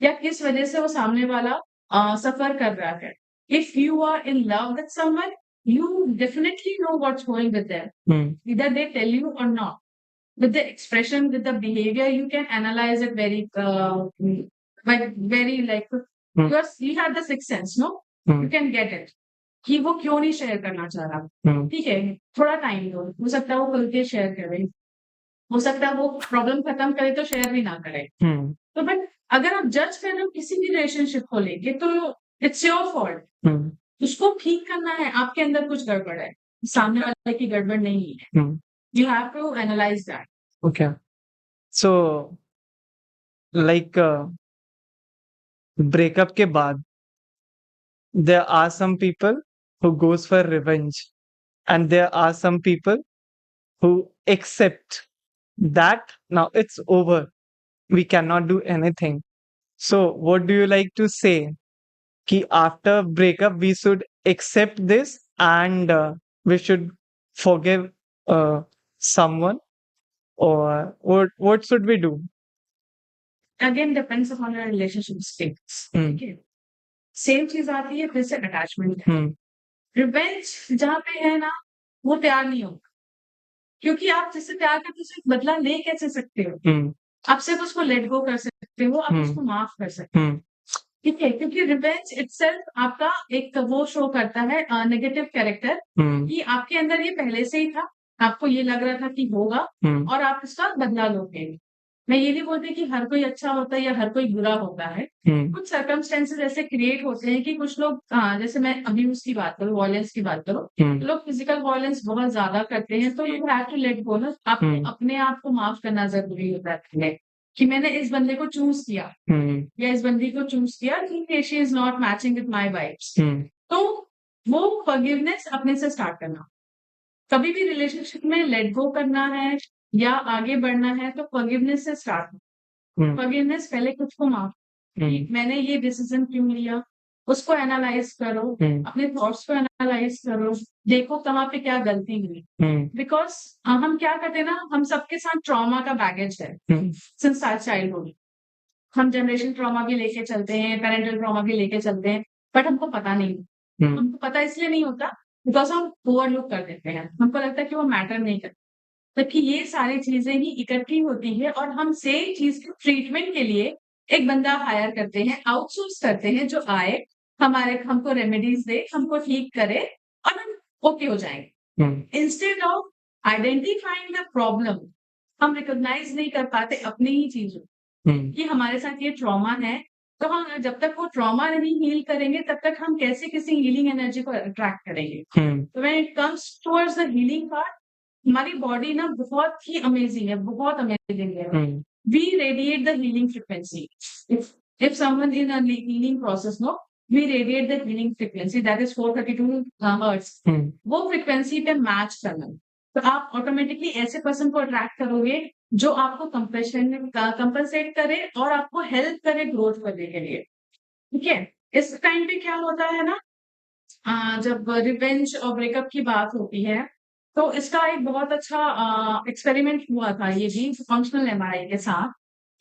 या किस वजह से वो सामने वाला सफर कर रहा है। If you are in love with someone you definitely know what's going with them, Hmm. either they tell you or not. With the expression, with the behavior, you can analyze it very like Hmm. because you have the sixth sense, no? Hmm. You can get it. कि वो क्यों नहीं share करना चाह रहा, Hmm. ठीक है, थोड़ा टाइम दो, हो सकता है वो खुल के शेयर करे, हो सकता है वो प्रॉब्लम खत्म करे तो शेयर भी ना करे। Hmm. तो बट अगर आप जज कर रहे हो किसी भी रिलेशनशिप को लेके तो इट्स योर फॉल्ट। Hmm. उसको ठीक करना है, आपके अंदर कुछ गड़बड़ है, सामने वाले की गड़बड़ नहीं है। You have to analyze that. Okay. So, like breakup के बाद, there are some people who goes for revenge, and there are some people who accept that now it's over. We cannot do anything. So, what do you like to say? Ki after breakup, we should accept this and we should forgive someone, or what should we do? Again, depends upon your relationship status. Hmm. ठीक है, same चीज आती है फिर से attachment. Hmm. Revenge जहाँ पे है ना, वो प्यार नहीं होगा, क्योंकि आप जिससे प्यार करते हो उससे बदला ले कैसे सकते हो? Hmm. आप सिर्फ उसको लेट गो कर सकते हो, आप उसको माफ कर सकते हो। Hmm. ठीक है, क्योंकि रिवेंज इटसेल्फ आपका एक वो शो करता है नेगेटिव कैरेक्टर, Hmm. कि आपके अंदर ये पहले से ही था, आपको ये लग रहा था कि होगा Hmm. और आप इसका बदला लोगे। मैं ये नहीं बोलती कि हर कोई अच्छा होता है या हर कोई बुरा होता है। Hmm. कुछ सर्कमस्टेंसेस ऐसे क्रिएट होते हैं कि कुछ लोग जैसे मैं अब्यूज की बात करूँ, वायलेंस की बात करूँ, Hmm. तो लोग फिजिकल वायलेंस बहुत ज्यादा करते हैं, तो you have to let go ना, आपको अपने आप को माफ करना जरूरी होता है कि मैंने इस बंदे को चूज किया Hmm. या इस बंदी को चूज किया कि she is not matching with my vibes. Hmm. तो वो फॉरगिवनेस अपने से स्टार्ट करना। कभी भी रिलेशनशिप में लेट गो करना है या आगे बढ़ना है तो फॉरगिवनेस से स्टार्ट। Hmm. फॉरगिवनेस पहले खुद को माफ कि Hmm. मैंने ये डिसीजन क्यों लिया, उसको एनालाइज करो, Hmm. अपने थॉट्स को एनालाइज करो, देखो कहाँ पे क्या गलती हुई। Hmm. बिकॉज हम क्या करते हैं ना, हम सबके साथ ट्रॉमा का बैगेज है Hmm. Since childhood. हम जनरेशन ट्रॉमा भी लेके चलते हैं, पेरेंटल ट्रॉमा भी लेके चलते हैं, बट हमको पता नहीं। Hmm. हमको पता इसलिए नहीं होता बिकॉज हम ओवरलुक कर देते हैं, हमको लगता है कि वो मैटर नहीं करता, जबकि ये सारी चीजें ही इकट्ठी होती है और हम सेम चीज के ट्रीटमेंट के लिए एक बंदा हायर करते हैं, आउटसोर्स करते हैं, जो आए हमारे हमको रेमेडीज दे, हमको ठीक करे और हम ओके हो जाएंगे। Hmm. Instead of identifying the problem, हम रिकॉग्नाइज नहीं कर पाते अपनी ही चीजों Hmm. कि हमारे साथ ये ट्रॉमा है। तो हम जब तक वो ट्रॉमा नहीं हील करेंगे तब तक हम कैसे किसी हीलिंग एनर्जी को अट्रैक्ट करेंगे। Hmm. तो when it comes towards the healing part, हमारी बॉडी ना बहुत ही अमेजिंग है, बहुत अमेजिंग है। Hmm. We radiate the healing frequency. If someone in a healing process, no, we radiate the healing frequency that is 432 hertz. Hmm. वो frequency पे match करना, तो आप ऑटोमेटिकली ऐसे पर्सन को अट्रैक्ट करोगे जो आपको कंपनसेट करे और आपको हेल्प करे ग्रोथ करने के लिए। ठीक है, इस टाइम पे क्या होता है ना, जब रिवेंज और ब्रेकअप की बात होती है तो इसका एक बहुत अच्छा एक्सपेरिमेंट हुआ था, ये भी फंक्शनल एमआरआई के साथ,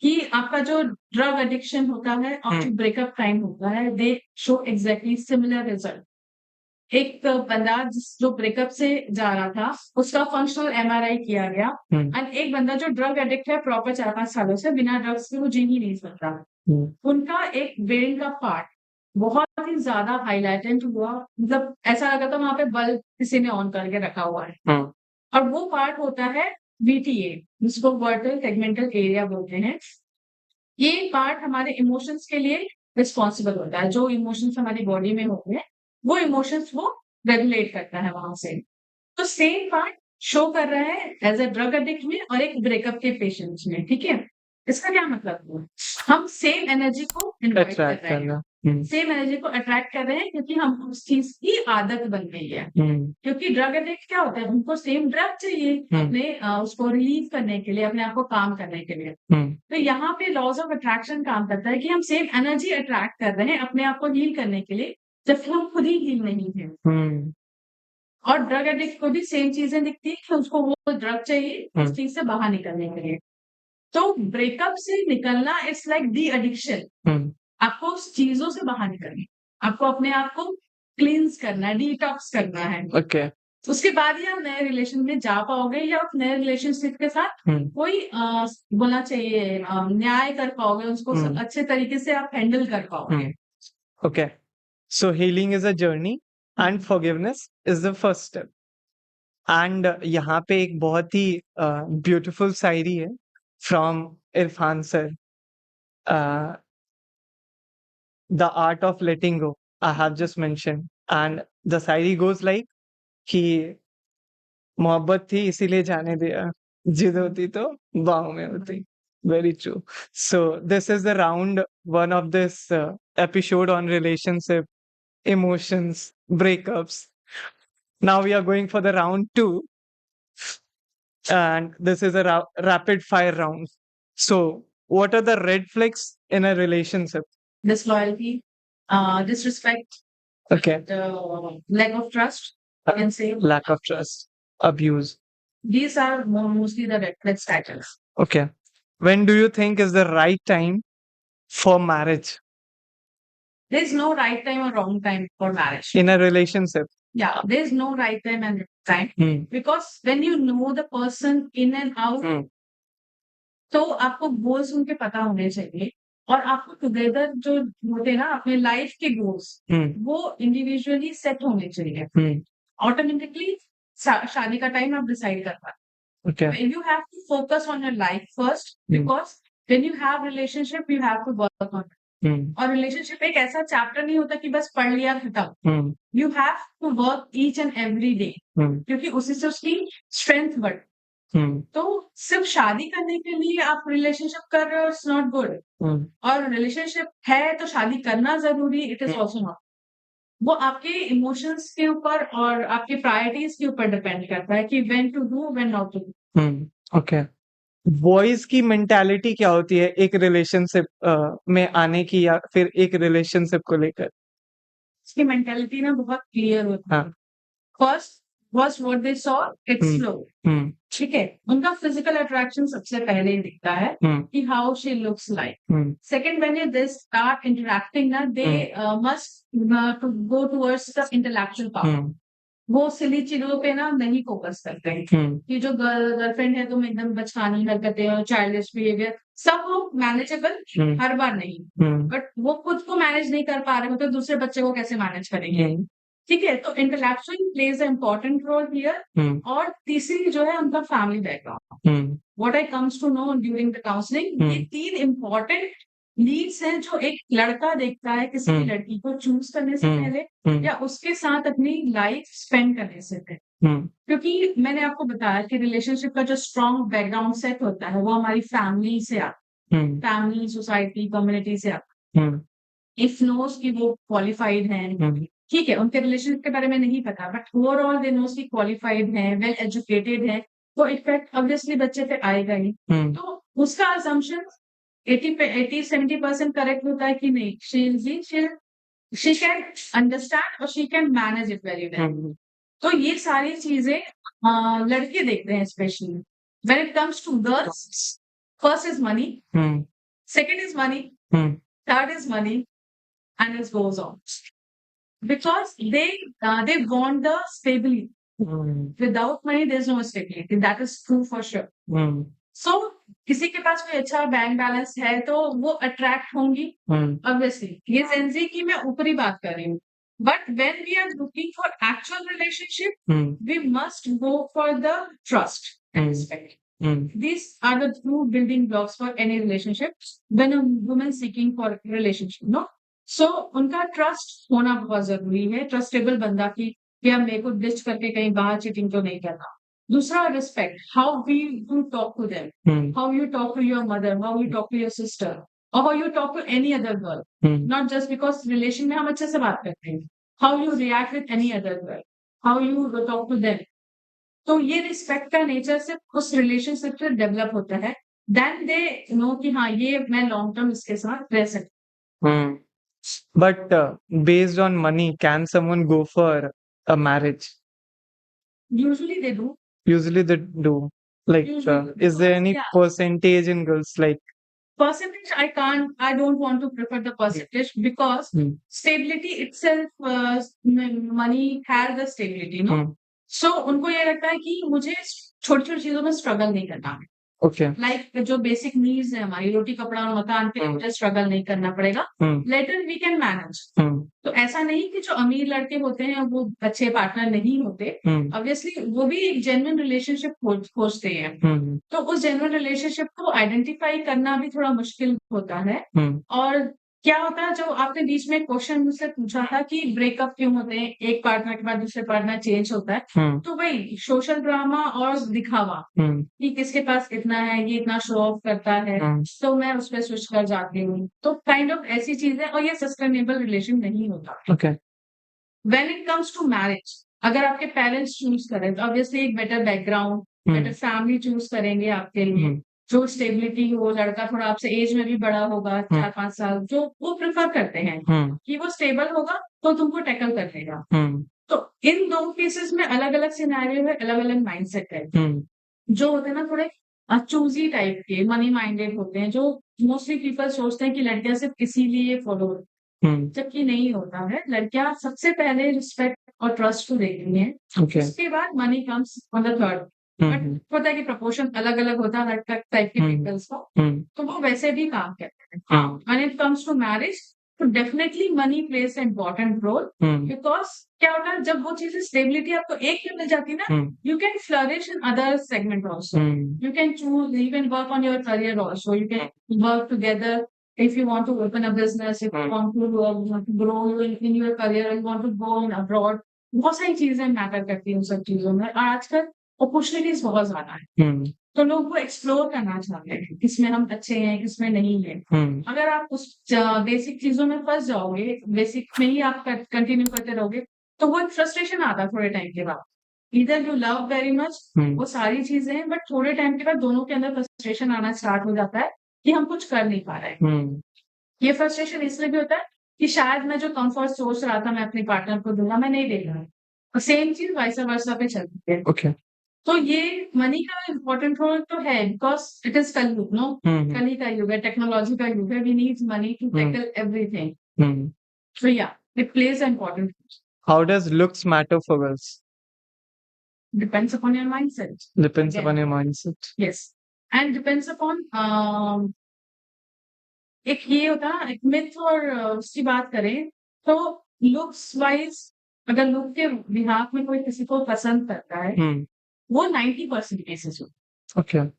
कि आपका जो ड्रग एडिक्शन होता है और जो ब्रेकअप टाइम होता है, दे शो एग्जैक्टली सिमिलर रिजल्ट। एक बंदा जो ब्रेकअप से जा रहा था उसका फंक्शनल एमआरआई किया गया, एंड एक बंदा जो ड्रग एडिक्ट है प्रॉपर 4-5 सालों से, बिना ड्रग्स के वो जी ही नहीं सकता। उनका एक ब्रेन का पार्ट बहुत ही ज्यादा हाईलाइटेड हुआ, मतलब ऐसा लगा था वहां पे बल्ब किसी ने ऑन करके रखा हुआ है। और वो पार्ट होता है वीटीए, जिसको वर्टल टेगमेंटल एरिया बोलते हैं। ये पार्ट हमारे इमोशंस के लिए रिस्पॉन्सिबल होता है, जो इमोशंस हमारी बॉडी में होते हैं वो इमोशंस वो रेगुलेट करता है वहां से। तो सेम पार्ट शो कर रहा है एज अ ड्रग एडिक्ट में और एक ब्रेकअप के पेशेंट्स में। ठीक है, इसका क्या मतलब हुआ, हम सेम एनर्जी को इन्वाइट कर Attract रहे हैं, करना. सेम एनर्जी को अट्रैक्ट कर रहे हैं, क्योंकि हम उस चीज की आदत बन गई है। क्योंकि ड्रग एडिक्ट क्या होता है, उनको सेम ड्रग चाहिए अपने उसको रिलीव करने के लिए, अपने आप को काम करने के लिए। तो यहाँ पे लॉज ऑफ अट्रैक्शन काम करता है कि हम सेम एनर्जी अट्रैक्ट कर रहे हैं अपने आप को हील करने के लिए, जबकि हम खुद ही हील नहीं है। और ड्रग एडिक्ट को भी सेम चीजें दिखती है कि उसको वो ड्रग चाहिए उस चीज से बाहर निकलने के लिए। तो ब्रेकअप से निकलना इट्स लाइक दी एडिक्शन। आपको उस चीजों से बाहर निकलना, आपको अपने आप को क्लींस करना है, डिटॉक्स करना है। Okay. उसके बाद ही आप नए रिलेशन में जा पाओगे या उस नए रिलेशनशिप के साथ कोई बोलना चाहिए न्याय कर पाओगे, उसको अच्छे तरीके से आप हैंडल कर पाओगे। Okay. So healing is a journey and forgiveness is the first step. And यहाँ पे एक बहुत ही ब्यूटीफुल शायरी है from Irfan sir, the art of letting go. I have just mentioned and the Shayari goes like कि मोहब्बत थी इसीलिए जाने दिया, जिद होती तो बाहों में होती। Very true. So this is the round one of this episode on relationship, emotions, breakups. Now we are going for the round two, and this is a rapid fire round. So, what are the red flags in a relationship? Disloyalty, disrespect, Okay, lack of trust, I can say. lack of trust, abuse. These are mostly the red flag status. Okay, when do you think is the right time for marriage There's no right time or wrong time for marriage. in a relationship? Yeah, there's no right time and wrong time Hmm. because when you know the person in and out, Hmm. तो आपको goals उनके पता होने चाहिए और आपको together जो होते हैं ना अपने लाइफ के गोल्स Hmm. वो इंडिविजुअली सेट होने चाहिए। Hmm. ऑटोमेटिकली शादी का टाइम आप डिसाइड कर पाते Okay. you have to focus on your life first because when you have relationship you have to work on it. Hmm. और रिलेशनशिप एक ऐसा चैप्टर नहीं होता कि बस पढ़ लिया खत्म। Hmm. You have to work each and every day Hmm. क्योंकि उसी से उसकी स्ट्रेंथ बढ़। Hmm. तो सिर्फ शादी करने के लिए आप रिलेशनशिप कर रहे हो इट्स नॉट गुड। Hmm. और रिलेशनशिप है तो शादी करना जरूरी इट इज ऑल्सो नॉट। वो आपके इमोशंस के ऊपर और आपके प्रायोरिटीज के ऊपर डिपेंड करता है कि when to do when not to do. Okay, boys की मेंटालिटी क्या होती है एक रिलेशनशिप में आने की या फिर एक रिलेशनशिप को लेकर? इसकी मेंटालिटी ना बहुत क्लियर होती है। हाँ। First was what they saw it's hmm. Flow. Hmm. ठीक है, उनका फिजिकल अट्रैक्शन सबसे पहले ही दिखता है हम्म। कि how she looks like. Hmm. Second when they start interacting ना they must to go towards the intellectual part. वो सिली चीजों पे ना नहीं फोकस करते हैं कि जो गर्लफ्रेंड है तुम एकदम बचकानी हरकतें और चाइल्डिश बिहेवियर सब वो मैनेजेबल हर बार नहीं, बट वो खुद को मैनेज नहीं कर पा रहे हो तो दूसरे बच्चे को कैसे मैनेज करेंगे। ठीक है, तो intellectual plays important role here. और तीसरी जो है उनका family background, what I comes to know during the counselling, ये तीन इंपॉर्टेंट नीड्स हैं जो एक लड़का देखता है किसी की लड़की को चूज करने से पहले या उसके साथ अपनी लाइफ स्पेंड करने से पहले। क्योंकि मैंने आपको बताया कि रिलेशनशिप का जो स्ट्रॉन्ग बैकग्राउंड सेट होता है वो हमारी फैमिली से आता है, फैमिली सोसाइटी कम्युनिटी से आता है। इफ नोस कि वो क्वालिफाइड हैं, ठीक है, उनके रिलेशनशिप के बारे में नहीं पता बट ओवरऑल दे नोस कि क्वालिफाइड हैं, वेल एजुकेटेड हैं, तो इफेक्ट ऑब्वियसली बच्चे पे आएगा ही। तो उसका असम्पशन 80-70% करेक्ट होता है कि नहीं शी कैन अंडरस्टैंड और she can manage it very well. तो ये सारी चीजें लड़के देखते हैं specially. When it comes to girls, first is money, second is money, third is money and it goes on because they want the stability. Without money there's no stability, that is true for sure. So किसी के पास कोई अच्छा bank balance है तो वो attract होंगी obviously. ये Gen Z की मैं ऊपरी बात कर रही हूँ, but when we are looking for actual relationship we must go for the trust and respect. These are the two building blocks for any relationship when a woman seeking for a relationship, no? So उनका trust होना बहुत जरूरी है, trustable बंदा की क्या मेरे को डिच करके कहीं बाहर चीटिंग तो नहीं करना। दूसरा respect, how we you talk to them, how you talk to your mother, how you talk to your sister और how you talk to any other girl, not just because relation में हम अच्छे से बात करते हैं, how you react with any other girl, how you talk to them. तो ये रिस्पेक्ट का नेचर सिर्फ उस रिलेशनशिप से डेवलप होता है, देन दे नो कि हाँ ये मैं लॉन्ग टर्म इसके साथ रह सकती। But based on money, can someone go for a marriage? Usually they do. Usually they do. Like, Usually, is there any yeah. percentage in girls? Like, Percentage, I don't want to prefer the percentage because stability itself, money has the stability, no? So उनको ये लगता है कि मुझे छोटी छोटी चीजों में स्ट्रगल नहीं करना है। okay, लाइक जो बेसिक नीड्स है हमारी रोटी कपड़ा और मकान पे मुझे स्ट्रगल नहीं करना पड़ेगा, लेटर वी कैन मैनेज। तो ऐसा नहीं कि जो अमीर लड़के होते हैं वो अच्छे पार्टनर नहीं होते, ऑब्वियसली वो भी एक जेन्युइन रिलेशनशिप खोजते हैं। तो उस जेन्युइन रिलेशनशिप को आइडेंटिफाई करना भी थोड़ा मुश्किल होता है। और क्या होता है, जो आपने बीच में क्वेश्चन मुझसे पूछा था कि ब्रेकअप क्यों होते हैं, एक पार्टनर के बाद दूसरे पार्टनर चेंज होता है, तो वही सोशल ड्रामा और दिखावा कि किसके पास कितना है, ये इतना शो ऑफ करता है, तो मैं उस पे स्विच कर जाती हूँ, तो काइंड ऑफ ऐसी चीजें, और ये सस्टेनेबल रिलेशन नहीं होता। Okay. When it comes to marriage, अगर आपके पेरेंट्स चूज करें तो ऑब्वियसली एक better background, better family choose करेंगे आपके लिए, जो स्टेबिलिटी हो, लड़का थोड़ा आपसे एज में भी बड़ा होगा, 4-5 साल, जो वो प्रेफर करते हैं कि वो स्टेबल होगा तो तुमको टैकल कर लेगा। तो इन दो केसेस में अलग अलग सिनेरियो है, अलग अलग माइंडसेट है। जो होते हैं ना थोड़े चूजी टाइप के, मनी माइंडेड होते हैं, जो मोस्टली पीपल सोचते हैं कि लड़कियां सिर्फ इसीलिए फॉलो, जबकि नहीं होता है। लड़कियां सबसे पहले रिस्पेक्ट और ट्रस्ट को देखती हैं, ओके। उसके बाद money comes on the third. But होता है कि प्रपोर्शन अलग अलग होता है हर टाइप के पीपल्स का, तो वो वैसे भी काम करते हैं। हाँ, when it comes to marriage, तो definitely money plays important role, because क्या होता है, जब वो चीजें स्टेबिलिटी आपको एक में मिल जाती है ना, you can flourish in other segment also. You can choose, you can work on your career also. You can work together if you want to open a business, if you want to grow in your career, you want to go in abroad. बहुत सारी चीजें matter करती हैं उन सब चीजों में, और आजकल अपॉर्चुनिटीज बहुत ज्यादा है, तो लोग वो एक्सप्लोर करना चाहते हैं, किसमें हम अच्छे हैं, किसमें नहीं है। अगर आप उस बेसिक चीजों में फंस जाओगे, बेसिक में ही आप कंटिन्यू करते रहोगे, तो वो एक फ्रस्ट्रेशन आता है थोड़े टाइम के बाद। इधर यू लव वेरी मच, वो सारी चीजें हैं, बट थोड़े टाइम के बाद दोनों के अंदर फ्रस्ट्रेशन आना स्टार्ट हो जाता है कि हम कुछ कर नहीं पा रहे हैं। ये फ्रस्ट्रेशन इसलिए भी होता है कि शायद मैं जो कंफर्ट सोच रहा था मैं अपने पार्टनर को दूंगा, मैं नहीं दे रहा, और सेम चीज वाइस वर्सा पे चलती है। ओके। तो ये मनी का इम्पोर्टेंट रोल तो है, because it is Kalyug, no, कली का युग है, टेक्नोलॉजी का युग है, we need money to tackle everything. So yeah, it plays an important role. How does looks matter for girls? Depends upon your mindset. Depends Again. upon your mindset. Yes. And depends upon एक ये होता है एक myth, और उसकी बात करें तो लुक्स वाइज, अगर लुक के बिहाफ में कोई किसी को पसंद करता है, वो 90% केसेस होते Okay. हैं।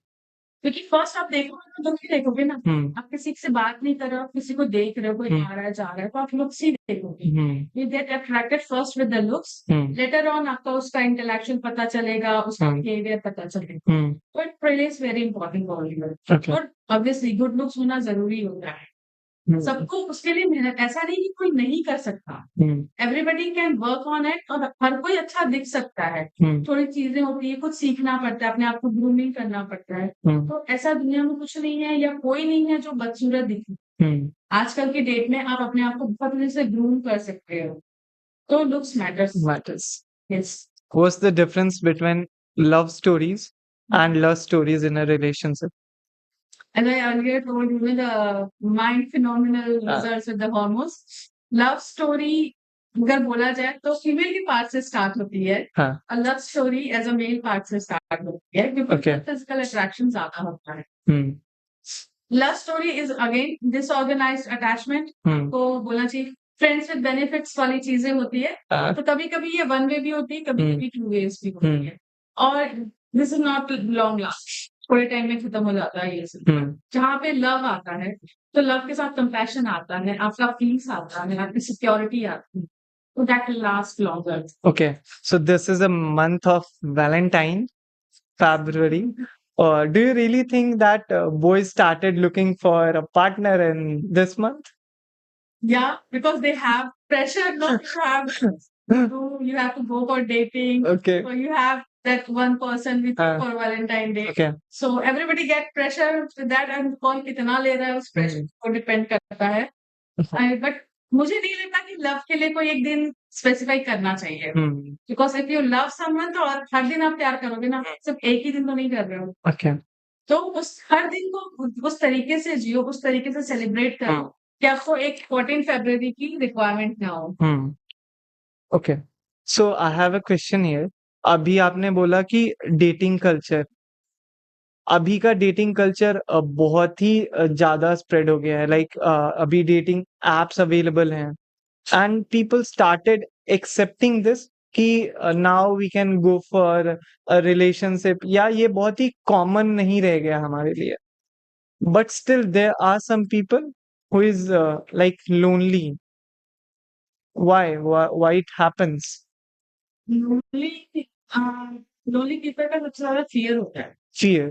क्योंकि फर्स्ट आप देखोगे तो लुक ही देखोगे ना, आप किसी से बात नहीं कर रहे हो, आप किसी को देख रहे हो, कोई आ रहा है जा रहा है, तो आप लुक्स ही देखोगे। You get attracted first with the looks, later on आपका उसका इंटेलेक्चुअल पता चलेगा, उसका बिहेवियर पता चलेगा। तो it plays very important role. Okay. और ऑब्वियसली गुड लुक्स होना जरूरी होता है, सबको उसके लिए मेहनत, ऐसा नहीं कि कोई नहीं कर सकता, everybody can work on it, और हर कोई अच्छा दिख सकता है। थोड़ी चीजें होती है, कुछ सीखना पड़ता है, अपने आप को ग्रूमिंग करना पड़ता है, तो ऐसा दुनिया में कुछ नहीं है या कोई नहीं है जो बदसूरत दिखे। आजकल की डेट में आप अपने आप को बहुत अच्छे से ग्रूम कर सकते हो, तो looks matters. Yes. What's the difference between love stories and love stories in a relationship? As I earlier told you, the mind phenomenal results with the hormones. Love story अगर बोला जाए तो फीमेल के part से start होती है, और love story as a male part से स्टार्ट होती है, क्योंकि फिजिकल अट्रैक्शन ज्यादा होता है। Love story is again disorganised attachment, को बोलना चाहिए फ्रेंड्स विद बेनिफिट्स वाली चीजें होती है, तो कभी कभी ये वन वे भी होती है, कभी कभी टू वेज भी होती है, और this is not long last, थोड़े टाइम में खत्म हो जाता है ये सब। जहाँ पे लव आता है, तो लव के साथ कंपैशन आता है, आपका पीस आता है, आपकी सिक्योरिटी आती है, so that will last longer. Okay, so this is a month of Valentine, February. Do you really think that boys started looking for a partner in this month? Yeah, because they have pressure not to have you have to go for dating. Okay. So you have that one person with you for Valentine Day. Okay. So everybody get pressure with that, and कौन कितना ले रहा है उस pressure को depend करता है। But मुझे नहीं लगता कि लव के लिए कोई एक दिन स्पेसिफाई करना चाहिए, because if you love someone तो हर दिन आप प्यार करोगे ना, सिर्फ एक ही दिन तो नहीं कर रहे हो। Okay. तो उस हर दिन को उस तरीके से जियो, उस तरीके से सेलिब्रेट करो कि आपको एक 14 फरवरी की रिक्वायरमेंट ना हो। Okay. So I have a question here. अभी आपने बोला कि डेटिंग कल्चर, अभी का डेटिंग कल्चर बहुत ही ज्यादा स्प्रेड हो गया है, लाइक अभी डेटिंग एप्स अवेलेबल हैं, and people started accepting this कि now we can go for a relationship, या ये बहुत ही कॉमन नहीं रह गया हमारे लिए, but still there are some people who is like lonely? Why it happens? Lonely lonely people का सबसे ज्यादा फियर होता है। Fear.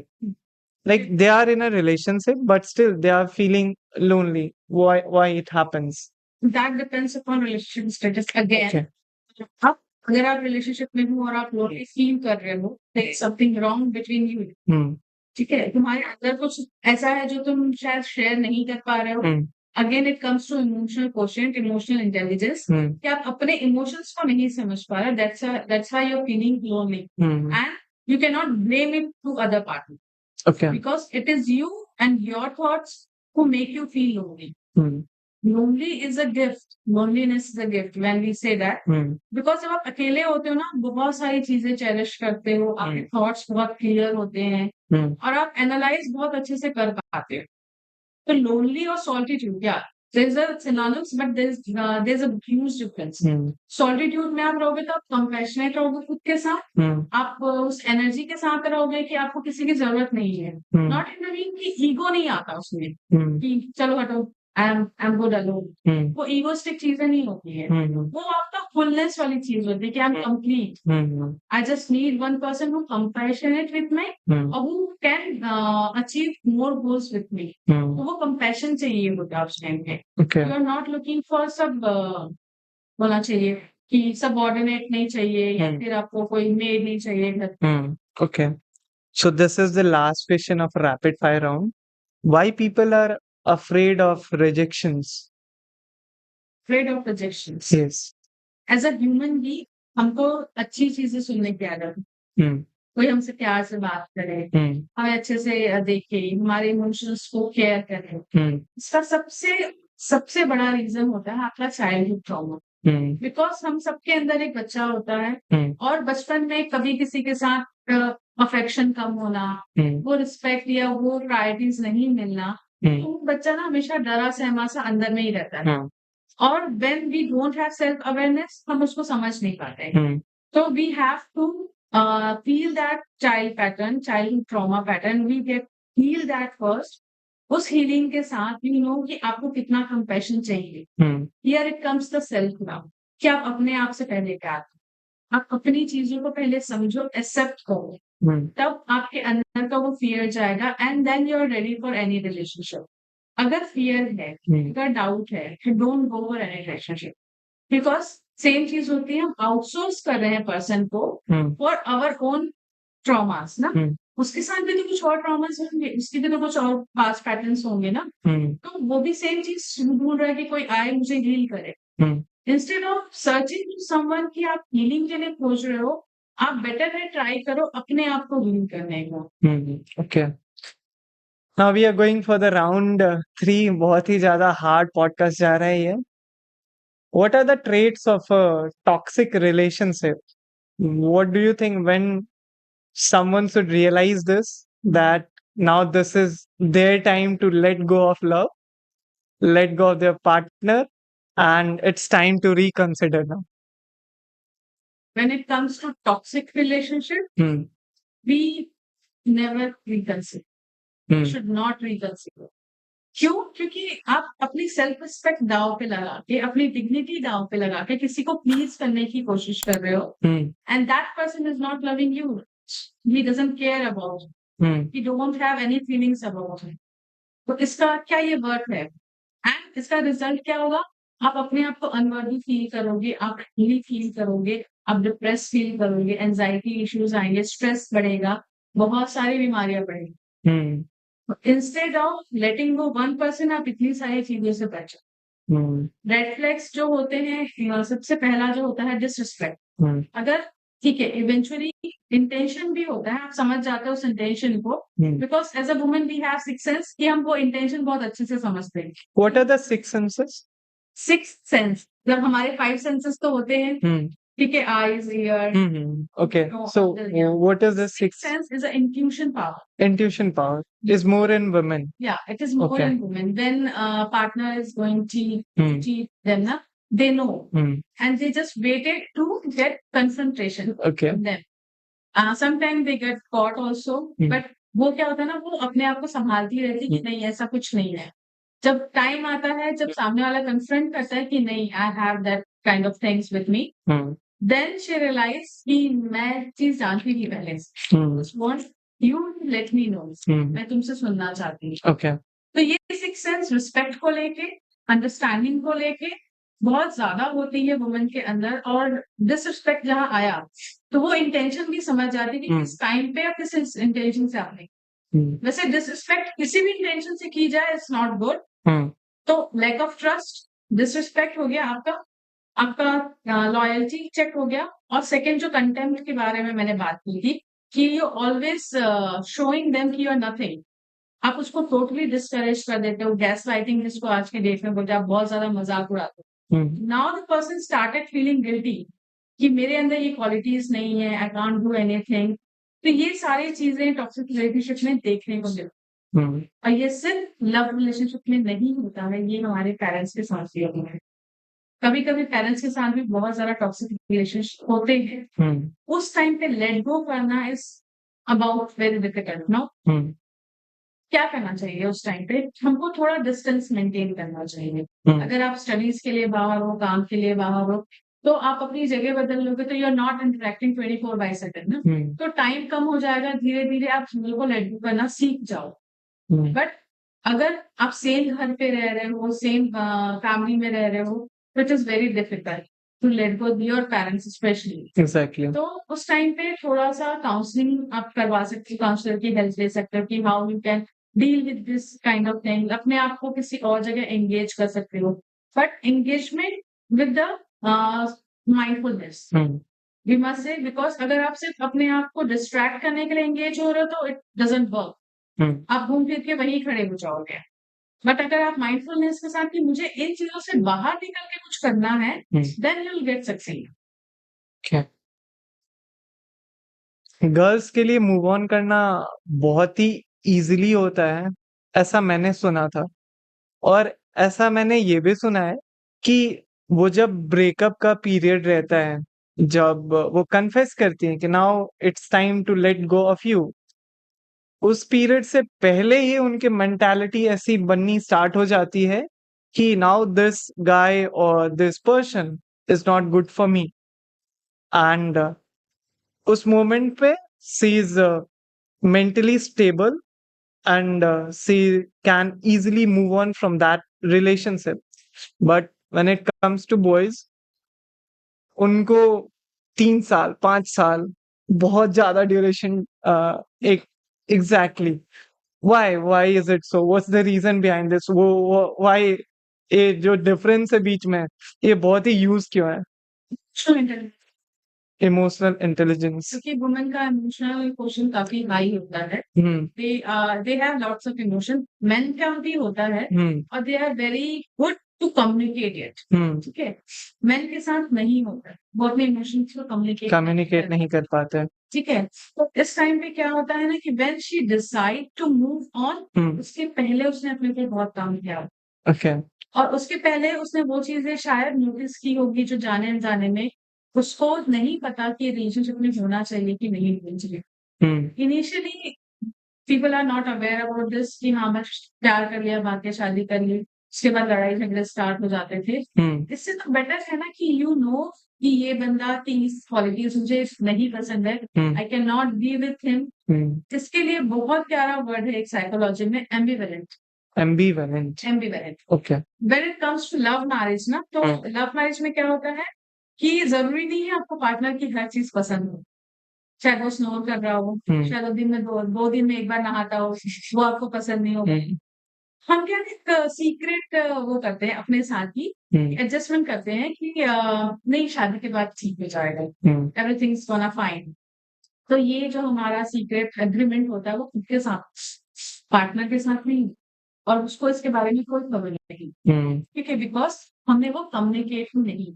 Like they are in a relationship, but still they are feeling lonely. Why it happens? That depends upon relationship status again. Okay. अब अगर आप relationship में हो और आप लोनली फील कर रहे हो, there is something wrong between you. Hmm. ठीक है, तुम्हारे अंदर कुछ ऐसा है जो तुम शायद शेयर नहीं कर पा रहे हो। Hmm. Again it comes to emotional quotient, emotional intelligence, Hmm. कि आप अपने इमोशंस को नहीं समझ पा रहे। That's why you are feeling lonely Hmm. And you can not blame it to other partner Okay. because it is you and your thoughts who make you feel lonely. Hmm. Lonely is a gift. Loneliness is a gift when we say that. Hmm. Because जब आप अकेले होते हो ना, बहुत सारी चीजें cherish करते हो, आपके थॉट्स बहुत क्लियर होते हैं Hmm. और आप एनालाइज बहुत अच्छे से कर पाते हो। तो लोनली और सॉलिट्यूड, या there is a synonyms but there is a huge difference. Hmm. Solitude में आप रहोगे तो आप कंपैशनेट रहोगे खुद के साथ, Hmm. आप उस एनर्जी के साथ रहोगे कि आपको किसी की जरूरत नहीं है। Hmm. Not in the mean कि ईगो नहीं आता उसमें Hmm. कि चलो हटो, I am good alone. Hmm. वो ईगोस्टिक चीजें नहीं होती है, Hmm. वो आपका फुलनेस वाली चीज होती है कि I am complete. Hmm. I just need one person who compassionate with me Hmm. or who can achieve more goals with me. Hmm. तो वो compassion चाहिए होता है उस टाइम पे। Okay. You are not looking for सब बोलना चाहिए कि subordinate नहीं चाहिए या Hmm. फिर आपको कोई maid नहीं चाहिए घर पे। Hmm. Okay. So this is the last question of rapid fire round. Why people are afraid of rejections? Afraid of rejections. Yes. As a human being, हमको अच्छी चीजें सुनने की आदत है। Hmm. कोई हमसे प्यार से बात करे, Hmm. हमें अच्छे से देखे, हमारे इमोशंस को केयर करे। Hmm. इसका सबसे सबसे बड़ा रीजन होता है आपका चाइल्डहुड ट्रॉमा। Hmm. बिकॉज हम सबके अंदर एक बच्चा होता है Hmm. और बचपन में कभी किसी के साथ अफेक्शन कम होना, Hmm. वो रिस्पेक्ट या वो प्रायोरिटीज नहीं मिलना, Hmm. तो वो बच्चा ना हमेशा डरा सहमा सा अंदर में ही रहता है। Hmm. और when we don't have self awareness, हम उसको समझ नहीं पाते। Hmm. So we have to feel that childhood trauma pattern. We get heal that first. उस हीलिंग के साथ यू नो कि आपको कितना कंपैशन चाहिए। Hmm. Here it comes the self love, कि आप अपने आप से पहले प्यार करो। आप अपनी चीजों को पहले समझो, एक्सेप्ट करो, Hmm. तब आपके अंदर का वो फियर जाएगा and then you are ready for any relationship. अगर फियर है, Hmm. अगर डाउट है, don't go for any relationship. Because same चीज होती है, हम आउटसोर्स कर रहे हैं पर्सन को Hmm. For our own traumas ना। Hmm. उसके साथ भी तो कुछ और ट्रॉमास होंगे, उसके भी तो कुछ और पास्ट पैटर्न्स होंगे ना। Hmm. तो वो भी सेम चीज ढूंढ रहा है कि कोई आए मुझे हील करे। Hmm. Instead of searching to someone कि आप हीलिंग के लिए खोज रहे हो, आप बेटर है ट्राई करो अपने आप को हील करने को। Hmm. Okay. Now we are going for the round 3. बहुत ही ज़्यादा hard podcast जा रहा है ये. What are the traits of a toxic relationship? What do you think when someone should realize this, that now this is their time to let go of love, let go of their partner, and it's time to reconsider now? When it comes to toxic relationship, Hmm. we never reconsider, Hmm. should not reconsider. क्यों? क्योंकि आप अपनी self respect दांव पे लगा के, अपनी dignity दांव पे लगा के किसी को प्लीज करने की कोशिश कर रहे हो Hmm. And that person is not loving you, he doesn't care about, Hmm. He don't have any feelings about it. तो इसका क्या ये वर्थ है? एंड इसका रिजल्ट क्या होगा? आप अपने आप को अनवर्दी फील करोगे, आप हीली फील करोगे, आप डिप्रेस फील करोगे, एंजाइटी इश्यूज आएंगे, स्ट्रेस बढ़ेगा, बहुत सारी बीमारियां बढ़ेंगी। Hmm. Instead of letting go one person, आप इतनी सारी चीजों से बचो। Hmm. रेड फ्लैग्स जो होते हैं, सबसे पहला जो होता है डिसरिस्पेक्ट। Hmm. अगर ठीक है, इवेंचुअली इंटेंशन भी होता है, आप समझ जाते हो उस इंटेंशन को, Hmm. Because as a woman we have six sense कि हम वो इंटेंशन बहुत अच्छे से समझते हैं। What are the 6 senses? Six sense, जब हमारे 5 सेंसेस तो होते हैं, Hmm. ठीक है, eyes, year. Hmm. Okay. So what is the six 6th? Sense is a intuition power. Intuition power is more in women. Yeah, it is more Okay. in women. When a partner is going to Hmm. cheat them, na, they know. Hmm. And they just waited to get confrontation Okay. from them. Sometimes they get caught also. Hmm. But वो क्या होता है ना, वो अपने आप को संभालती रहती कि Hmm. नहीं ऐसा कुछ नहीं है। जब टाइम आता है, जब सामने वाला कन्फ्रंट करता है कि नहीं, I have that kind of things with me, then she realise कि मैं चीज जानती थी पहले से, want you let me know, मैं तुमसे सुनना चाहती हूँ। ओके। तो ये सिक्स सेंस रिस्पेक्ट को लेके, अंडरस्टैंडिंग को लेके बहुत ज्यादा होती है वुमेन के अंदर, और डिसरिस्पेक्ट जहाँ आया तो वो इंटेंशन भी समझ जाती है कि किस टाइम पे और किस इंटेंशन से आपने, वैसे डिसरिस्पेक्ट किसी भी इंटेंशन से की जाए इट्स नॉट गुड। तो लैक ऑफ ट्रस्ट, डिसरिस्पेक्ट हो गया आपका, आपका लॉयल्टी चेक हो गया, और सेकंड जो कंटेम्प्ट के बारे में मैंने बात की थी कि यू ऑलवेज शोइंग देम कि यू आर नथिंग, आप उसको टोटली डिस्करेज कर देते हो, गैस लाइटिंग जिसको आज के डेट में बोलते हैं, आप बहुत ज्यादा मजाक उड़ाते हो। Now the person started feeling guilty कि मेरे अंदर ये क्वालिटीज नहीं है, आई कांट डू एनीथिंग। तो ये सारी चीजें टॉक्सिक रिलेशनशिप में देखने को मिलती, और ये सिर्फ लव रिलेशनशिप में नहीं होता है, ये हमारे पेरेंट्स के साथ भी होता है। कभी कभी पेरेंट्स के साथ भी बहुत ज्यादा टॉक्सिक रिलेशनशिप होते हैं, उस टाइम पे लेट गो करना is about very difficult no. क्या करना चाहिए उस टाइम पे, हमको थोड़ा डिस्टेंस मेंटेन करना चाहिए। अगर आप स्टडीज के लिए बाहर हो, काम के लिए बाहर हो, तो आप अपनी जगह बदल लोगे तो यू आर नॉट इंटरेक्टिंग 24/7 ना, तो टाइम कम हो जाएगा, धीरे धीरे आप चीजों को लेट गो करना सीख जाओ। बट अगर आप सेम घर पे रह रहे हो, सेम फैमिली में रह रहे हो, it is very difficult to let go your parents specially. Exactly. तो उस टाइम पे थोड़ा सा काउंसलिंग आप करवा सकते हो, काउंसलर की हेल्प ले सकते हो कि how you can deal with this kind of thing, अपने आप को किसी और जगह एंगेज कर सकते हो, but engagement with the mindfulness we must say, because अगर आप सिर्फ अपने आप को डिस्ट्रैक्ट करने के लिए एंगेज हो रहे हो तो इट डजंट वर्क, आप घूम फिर के वहीं खड़े हो जाओगे। बट अगर आप माइंडफुलनेस के साथ कि मुझे इन चीजों से बाहर निकल के कुछ करना है, then you will get succeed. Girls के लिए मूव ऑन करना बहुत ही इजीली होता है, ऐसा मैंने सुना था। और ऐसा मैंने ये भी सुना है कि वो जब ब्रेकअप का पीरियड रहता है, जब वो कन्फेस करती हैं कि now it's time to let go of you, उस पीरियड से पहले ही उनकी मेंटालिटी ऐसी बननी स्टार्ट हो जाती है कि नाउ दिस गाय और this person is not good for me. And उस मोमेंट पे सी is mentally stable and she can easily move on from that relationship. But when it comes to boys, उनको 3 साल 5 साल बहुत ज्यादा ड्यूरेशन, एक exactly why is it so, what's the reason behind this, वो why, ये जो डिफरेंस है बीच में, ये बहुत ही यूज क्यों है? इमोशनल इंटेलिजेंस, क्योंकि वुमेन का इमोशनल क्वेश्चन काफी हाई होता है, they have lots of emotion, men का भी होता है, और they are very good to communicate it, ठीक है, मेन के साथ नहीं होता, वो अपने इमोशंस को कम्युनिकेट नहीं कर पाते। ठीक है। तो इस टाइम पे क्या होता है ना कि when she decide to move on, उसके पहले उसने अपने पे बहुत काम किया, ओके। और उसके पहले उसने वो चीजें शायद नोटिस की होगी जो जाने अनजाने में उसको नहीं पता कि रिलेशनशिप में होना चाहिए कि नहीं होना चाहिए। Initially people are not aware about this कि हाँ मैं प्यार कर लिया, बाकी शादी कर ली, उसके बाद लड़ाई झगड़े स्टार्ट हो जाते थे। इससे तो बेटर है ना कि यू नो कि ये बंदा की क्वालिटीज मुझे नहीं पसंद है, I can not be with him. इसके लिए बहुत प्यारा वर्ड है एक साइकोलॉजी में, ambivalent. Ambivalent okay. When it comes to love marriage ना, तो लव मैरिज में क्या होता है कि जरूरी नहीं है आपको पार्टनर की हर चीज पसंद हो, शायद वो स्नोर कर रहा हो, शायद वो दिन में दो दिन में एक बार नहाता हो, वो आपको पसंद नहीं हो। हम क्या एक सीक्रेट वो करते हैं अपने साथ ही, एडजस्टमेंट करते हैं कि नहीं शादी के बाद ठीक हो जाएगा, एवरीथिंग इज गोना फाइन। तो ये जो हमारा सीक्रेट एग्रीमेंट होता है वो खुद के साथ, पार्टनर के साथ नहीं, और उसको इसके बारे में कोई खबर नहीं, ठीक है, बिकॉज हमने वो कम्युनिकेट नहीं।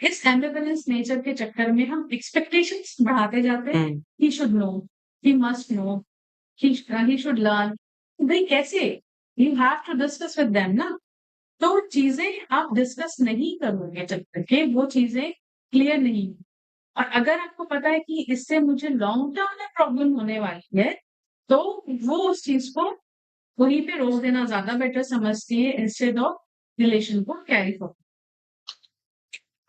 इस एम्बिवलेंस नेचर के चक्कर में हम एक्सपेक्टेशंस बढ़ाते जाते हैं, he should know, he must know, he should learn. भाई कैसे, you have to discuss with them ना, तो चीजें आप डिस्कस नहीं करोगे जब तक कि वो चीजें क्लियर नहीं। और अगर आपको पता है कि इससे मुझे लॉन्ग टर्म में प्रॉब्लम होने वाली है, तो वो उस चीज को वहीं पे रोक देना ज़्यादा बेटर समझती है इंस्टेड ऑफ रिलेशन को कैरी फॉरवर्ड।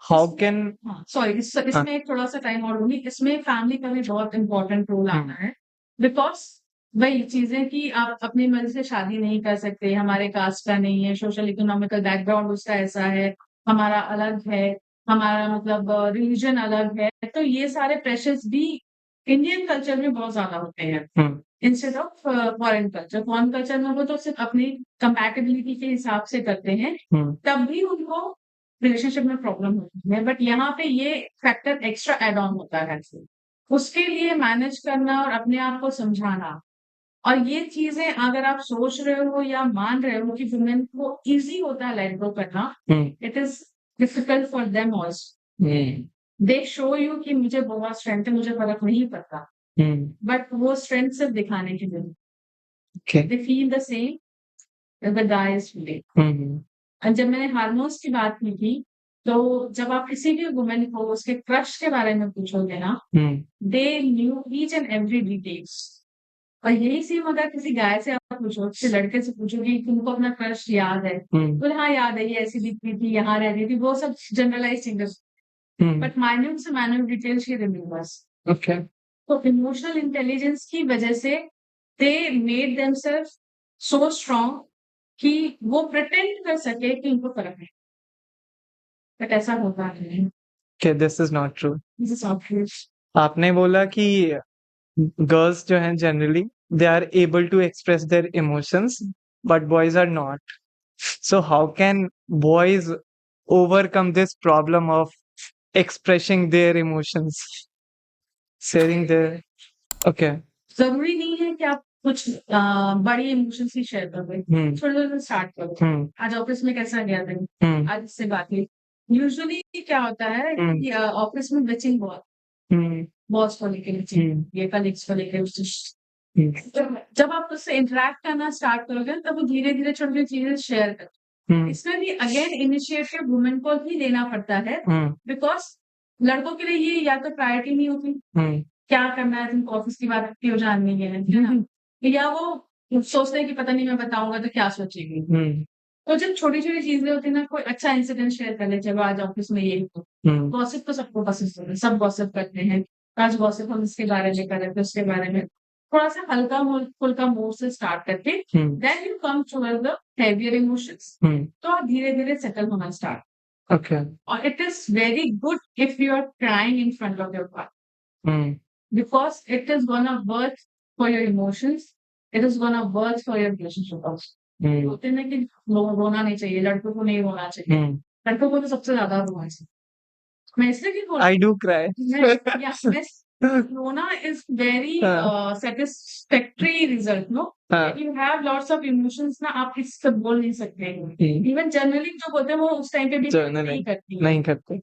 हाउ इसमें कैन हाँ, सॉरी इसमें एक थोड़ा-सा टाइम और लूँगी। इसमें फैमिली का भी बहुत इम्पोर्टेंट रोल आता है। बिकॉज़ वही चीज़ें कि आप अपनी मर्ज़ी से शादी नहीं कर सकते, हमारे कास्ट का नहीं है, सोशल इकोनॉमिकल बैकग्राउंड उसका ऐसा है, हमारा अलग है, हमारा मतलब रिलीजन अलग है। तो ये सारे प्रेशर्स भी इंडियन कल्चर में बहुत ज़्यादा होते हैं, instead of foreign culture. Foreign culture में वो तो सिर्फ़ अपनी कंपैटिबिलिटी के हिसाब से करते हैं, तब भी उनको रिलेशनशिप में प्रॉब्लम होती है। बट यहाँ पे ये फैक्टर एक्स्ट्रा ऐड ऑन होता है। उसके लिए मैनेज करना और अपने आप को समझाना और ये चीज़ें अगर आप सोच रहे हो या मान रहे हो कि वुमेन को ईज़ी होता है लेट गो करना, it is difficult for them also. They show you कि मुझे बहुत स्ट्रेंथ है, मुझे फ़र्क नहीं पड़ता। बट वो स्ट्रेंथ सिर्फ दिखाने के लिए। Okay they feel the same the guy is feeling. और जब मैंने हार्मोन्स की बात की थी, तो जब आप किसी भी वुमन को उसके क्रश के बारे में पूछोगे ना, they knew each and every details. और यही सेम अगर किसी गाय से आप पूछो, किसी लड़के से पूछो कि तुमको अपना क्रश याद है? बोले हाँ याद है, ये ऐसी दिखती थी, यहाँ रहती थी, वो सब जनरलाइज़ चीज़ें। बट माइन्यूट से minute detail she remembers. Okay तो इमोशनल इंटेलिजेंस की वजह से they made themselves so strong कि वो प्रिटेंड कर सके कि उनको फ़र्क है। बट ऐसा होता नहीं है। Okay this is not true. This is obvious. आपने बोला कि गर्ल्स जो हैं generally they are able to express their emotions but boys are not, so how can boys overcome this problem of expressing their emotions, sharing their okay ज़रूरी नहीं है कि आप कुछ बड़ी इमोशंस ही शेयर करोगे। छोटे-छोटे से स्टार्ट करो। आज ऑफ़िस में कैसा गया दिन? आज इससे बात हुई। यूजुअली क्या होता है कि ऑफ़िस में बिचिंग बहुत बॉस को लेके बिचिंग, ये कलीग्स को लेके जब आप उससे इंटरैक्ट करना स्टार्ट करोगे तब वो धीरे-धीरे छोटी-छोटी चीज़ें शेयर करते। इसमें भी अगेन इनिशिएटिव वुमेन को ही लेना पड़ता है बिकॉज़ लड़कों के लिए ये या तो प्रायोरिटी नहीं होती, क्या करना है तुमको ऑफ़िस की बात क्यों जाननी है ना? या वो सोचते हैं कि पता नहीं मैं बताऊँगा तो क्या सोचेगी? तो जब छोटी-छोटी चीज़ें होती हैं ना, कोई अच्छा इंसिडेंट शेयर कर ले, चलो आज ऑफ़िस में ये हुआ। गॉसिप तो सबको पसंद है, सब गॉसिप करते हैं। आज गॉसिप हम इसके बारे में कर रहे थे, उसके बारे में। थोड़ा-सा हल्का मूड फुल्का मूड से स्टार्ट करके then you come towards the heavier emotions. तो आप धीरे-धीरे सेटल होना स्टार्ट okay और it is very good if you are crying in front of your partner because it is gonna work for your emotions, it is gonna work for your relationship also. होते हैं ना कि रोना नहीं चाहिए, लड़कों को नहीं रोना चाहिए। लड़कों को तो सबसे ज़्यादा रोना चाहिए। मैं इसलिए क्यों बोल I do cry मैं रोना is very satisfactory result, no? हाँ You have lots of emotions ना, आप किसी से बोल नहीं सकते। Even journaling जो बोलते हैं वो उस टाइम पे भी नहीं journaling करती है। नहीं करते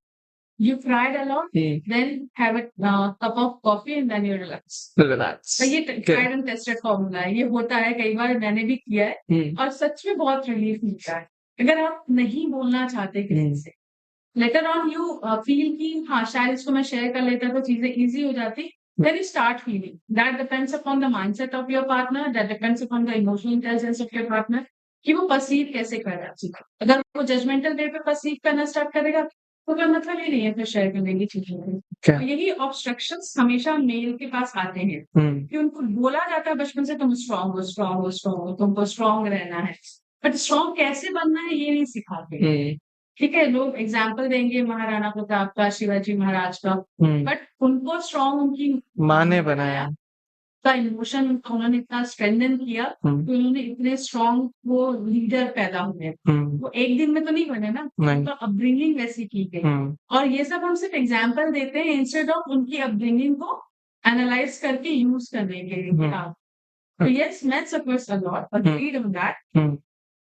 You cried a lot, then have a cup of coffee and then you relax. relax तो ये tried and tested formula है। ये होता है, कई बार मैंने भी किया है और सच में बहुत रिलीफ मिलता है। अगर आप नहीं बोलना चाहते किसी से, लेटर ऑन यू फील कि हाँ, शायद इसको मैं शेयर कर लेता तो चीज़ें ईज़ी हो जाती, then you start feeling. That depends upon the mindset of your partner, that depends upon the emotional intelligence of your partner कि वो पर्सीव कैसे कर रहा है। अगर वो जजमेंटल वे पे पर्सीव करना स्टार्ट करेगा, तो कोई मतलब ही नहीं है फिर शेयर करने की चीज़ों को। क्या तो यही ऑब्स्ट्रक्शंस हमेशा मेल के पास आते हैं कि उनको बोला जाता है बचपन से तुम स्ट्रॉन्ग हो, स्ट्रॉन्ग हो, स्ट्रॉन्ग हो, तुमको स्ट्रॉन्ग रहना है। बट स्ट्रॉन्ग कैसे बनना है ये नहीं सिखाते। ठीक है, लोग एग्ज़ाम्पल देंगे महाराणा प्रताप का, शिवाजी महाराज का, बट उनको स्ट्रॉन्ग उनकी माँ ने बनाया का इमोशन उन्होंने इतना स्ट्रेंथन किया कि उन्होंने इतने स्ट्रॉन्ग वो लीडर पैदा हुए। वो एक दिन में तो नहीं बने ना, नहीं उनका अपब्रिंगिंग वैसी की गई। और ये सब हम सिर्फ एग्ज़ाम्पल देते हैं इंस्टेड ऑफ उनकी अपब्रिंगिंग को एनालाइज़ करके यूज़ करने के लिए। हाँ, तो yes, men suffers a lot, agreed on that.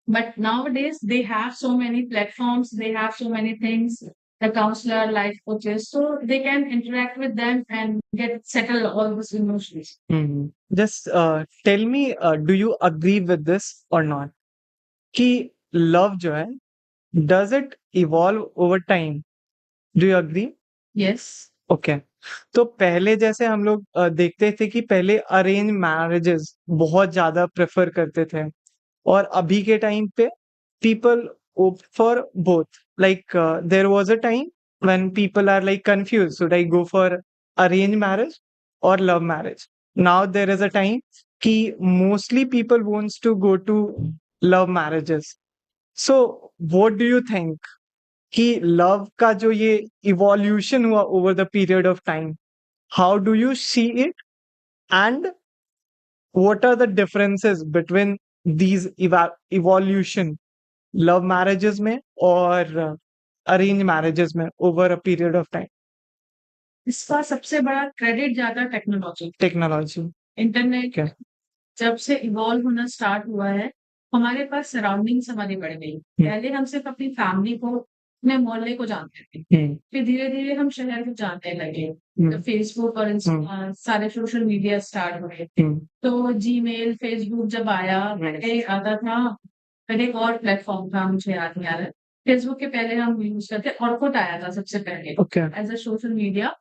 But nowadays they have so many platforms, they have so many things, the counselor, life coaches, so they can interact with them and get settle all those emotions. just tell me do you agree with this or not कि love जो है does it evolve over time? Do you agree? Yes. Okay तो पहले जैसे हम लोग देखते थे कि पहले अरेंज मैरिजेस बहुत ज्यादा प्रेफर करते थे और अभी के टाइम पे people opt for both. Like there was a time when people are like confused, should I go for arranged marriage or love marriage? Now there is a time कि mostly people wants to go to love marriages. So what do you think कि love का जो ये evolution हुआ over the period of time, how do you see it, and what are the differences between these evolution love marriages में और arrange marriages में over a period of time? इसका सबसे बड़ा क्रेडिट जाता है टेक्नोलॉजी। टेक्नोलॉजी इंटरनेट क्या? जब से इवॉल्व होना स्टार्ट हुआ है, हमारे पास सराउंडिंग्स हमारी बढ़ गई। पहले हम सिर्फ अपनी फैमिली को, अपने मोहल्ले को जानते थे। फिर धीरे-धीरे हम शहर को जानने लगे। तो फेसबुक और सारे सोशल मीडिया स्टार्ट हुए। तो जीमेल, फेसबुक जब आया, पहले आता था, पहले एक और प्लेटफ़ॉर्म था, मुझे याद नहीं आ रहा है। फेसबुक के पहले हम यूज़ करते, ऑर्कुट आया था सबसे पहले okay. As a social media.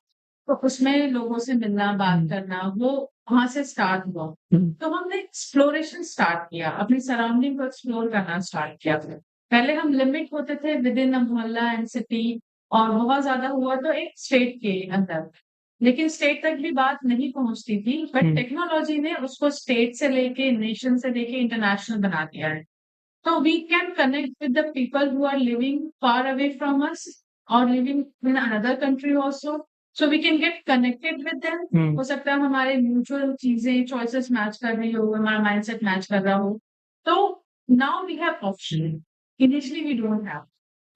तो उसमें लोगों से मिलना, बात करना, वो वहाँ से स्टार्ट हुआ। तो हमने एक्सप्लोरेशन स्टार्ट किया, अपनी सराउंडिंग को एक्सप्लोर करना स्टार्ट किया। पहले हम लिमिट होते थे विदिन अ मोहल्ला एंड सिटी, और बहुत ज़्यादा हुआ तो एक स्टेट के अंदर। लेकिन स्टेट तक भी बात नहीं पहुँचती थी, बट टेक्नोलॉजी ने उसको स्टेट से लेके, नेशन से लेके इंटरनेशनल बना दिया है। So we can connect with the people who are living far away from us or living in another country also. So we can get connected with them. हो सकता है हमारे म्यूचुअल चीजें, चॉइसेस मैच कर रही हो, हमारा माइंडसेट मैच कर रहा हो। तो now we have option. Initially we don't have.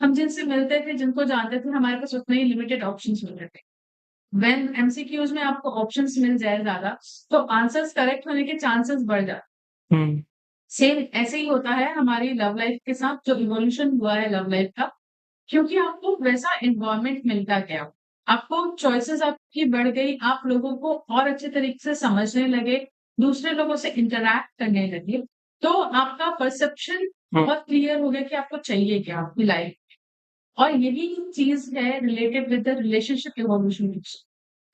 हम जिनसे मिलते थे, जिनको जानते थे, हमारे पास उतने ही लिमिटेड ऑप्शंस होते थे। When MCQs में आपको ऑप्शंस मिल जाए ज्यादा, तो आंसर्स करेक्ट होने के चांसेस बढ़ जाते। सेम ऐसे ही होता है हमारी लव लाइफ के साथ, जो इवोल्यूशन हुआ है लव लाइफ का, क्योंकि आपको वैसा एनवायरनमेंट मिलता गया, आपको चॉइसेस आपकी बढ़ गई, आप लोगों को और अच्छे तरीके से समझने लगे, दूसरे लोगों से इंटरैक्ट करने लगे, तो आपका परसेप्शन बहुत क्लियर हो गया कि आपको चाहिए क्या आपकी लाइफ। और यही चीज है related with the relationship evolution.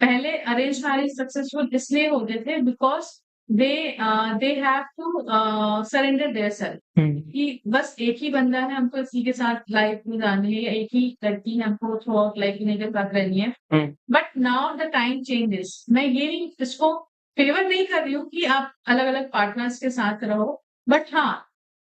पहले अरेंज मैरिज सक्सेसफुल इसलिए होते थे because they they have to surrender their self, कि बस एक ही बंदा है, हमको इसी के साथ लाइफ गुजारनी है, एक ही लड़की है, हमको थ्रू आउट लाइफ इन्हीं के साथ रहनी है। But now the time changes. मैं ये इसको फेवर नहीं कर रही हूँ कि आप अलग अलग पार्टनर्स के साथ रहो, बट हाँ,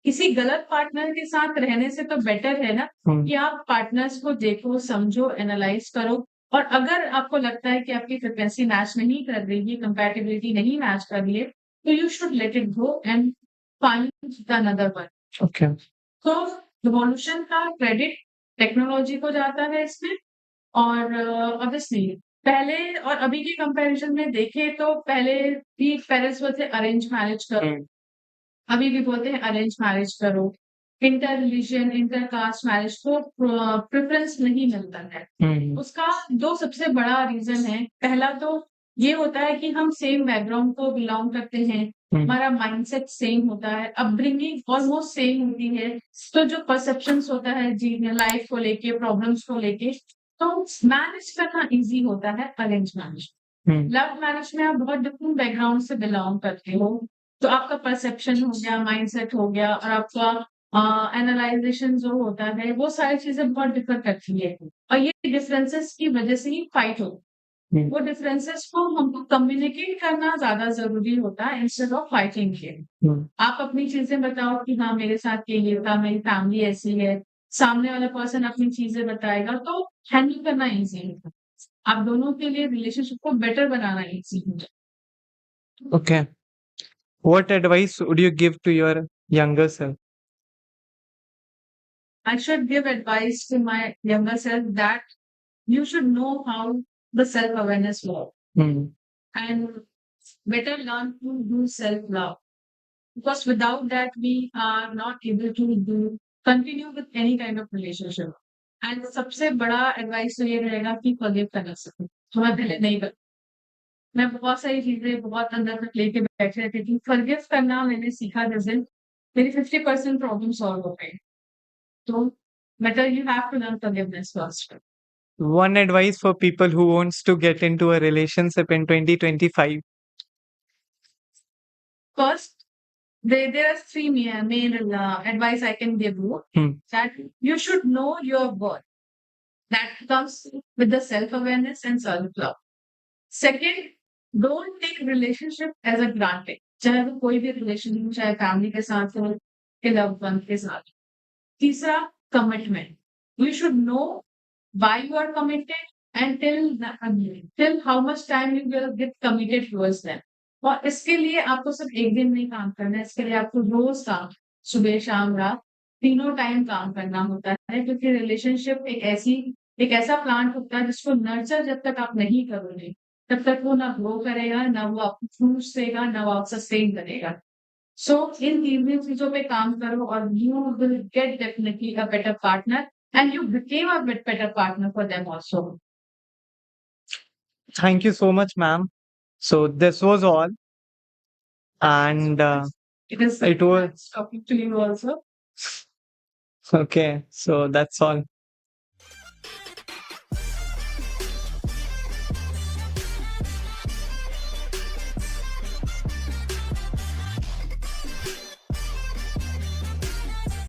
किसी गलत पार्टनर के साथ रहने से तो बेटर है ना कि आप पार्टनर्स को देखो, समझो, एनालाइज करो, और अगर आपको लगता है कि आपकी फ्रीक्वेंसी मैच नहीं कर रही है, कंपैटिबिलिटी नहीं मैच कर रही है, तो you should let it go and find another one. Okay. तो रिवॉल्यूशन का क्रेडिट टेक्नोलॉजी को जाता है इसमें। और ऑब्वियसली पहले और अभी के कंपैरिजन में देखें तो पहले भी पेरेंट्स बोलते अरेंज मैरिज करो, अभी भी बोलते हैं अरेंज मैरिज करो। Inter religion, inter caste marriage को प्रेफरेंस नहीं मिलता है। उसका दो सबसे बड़ा रीजन है। पहला तो ये होता है कि हम सेम बैकग्राउंड को बिलोंग करते हैं, हमारा माइंडसेट सेम होता है, अपब्रिंगिंग ऑलमोस्ट सेम होती है, तो जो परसेप्शंस होता है जी लाइफ को लेके, प्रॉब्लम्स को लेके, तो मैनेज करना इजी होता है अरेंज मैरिज। लव मैरिज में आप बहुत डिफरेंट बैकग्राउंड से बिलोंग करते हो, तो आपका परसेप्शन हो गया, माइंडसेट हो गया, और आपका एनालाइजेशन जो होता है, वो सारी चीजें बहुत डिफर करती है, और ये डिफरेंसेस की वजह से ही फाइट होती है। वो डिफरेंसेस को हमको कम्युनिकेट करना ज्यादा जरूरी होता है इंस्टेड ऑफ फाइटिंग के। आप अपनी चीजें बताओ कि हाँ मेरे साथ ये था, मेरी फैमिली ऐसी है, सामने वाला पर्सन अपनी चीजें बताएगा, तो हैंडल करना ईजी है। आप दोनों के लिए रिलेशनशिप को बेटर बनाना ईजी है। Okay. What advice would you give to your younger self? I should give advice to my younger self that you should know how the self-awareness works and better learn to do self-love. Because without that, we are not able to continue with any kind of relationship. And सबसे बड़ा advice तो ये रहेगा कि forgive करना सीखो, जो मैं पहले नहीं कर। मैं बहुत सारी चीजें बहुत अंदर तक लेके बैठे रहती थी। फॉरगिव करना मैंने सीखा जिस दिन, मेरी 50% प्रॉब्लम सॉल्व हो गई। तो better you have to learn forgiveness first. One advice for people who wants to get into a relationship in 2025. First, there are three main advice I can give you. That you should know your worth. That comes with the self-awareness and self-love. Second, don't take relationship as a granted. चाहे वो कोई भी relation, चाहे family के साथ हो, के love one के साथ. तीसरा, commitment. You should know why you are committed and till how much time you will get committed towards them. और इसके लिए आपको सिर्फ एक दिन नहीं काम करना है, इसके लिए आपको रोज काम, सुबह शाम रात तीनों टाइम काम करना होता है, क्योंकि रिलेशनशिप एक ऐसा प्लांट होता है जिसको नर्चर जब तक आप नहीं करोगे तब तक वो ना ग्रो करेगा, ना वो आपको फ्रूट्स देगा, ना वो आपको सस्टेन करेगा. सो इन तीन चीजों पे काम करो और you will get definitely a better partner and you became a bit better partner for them also. Thank you so much, ma'am. So this was all, and It was it was nice talking to you also. okay. So that's all.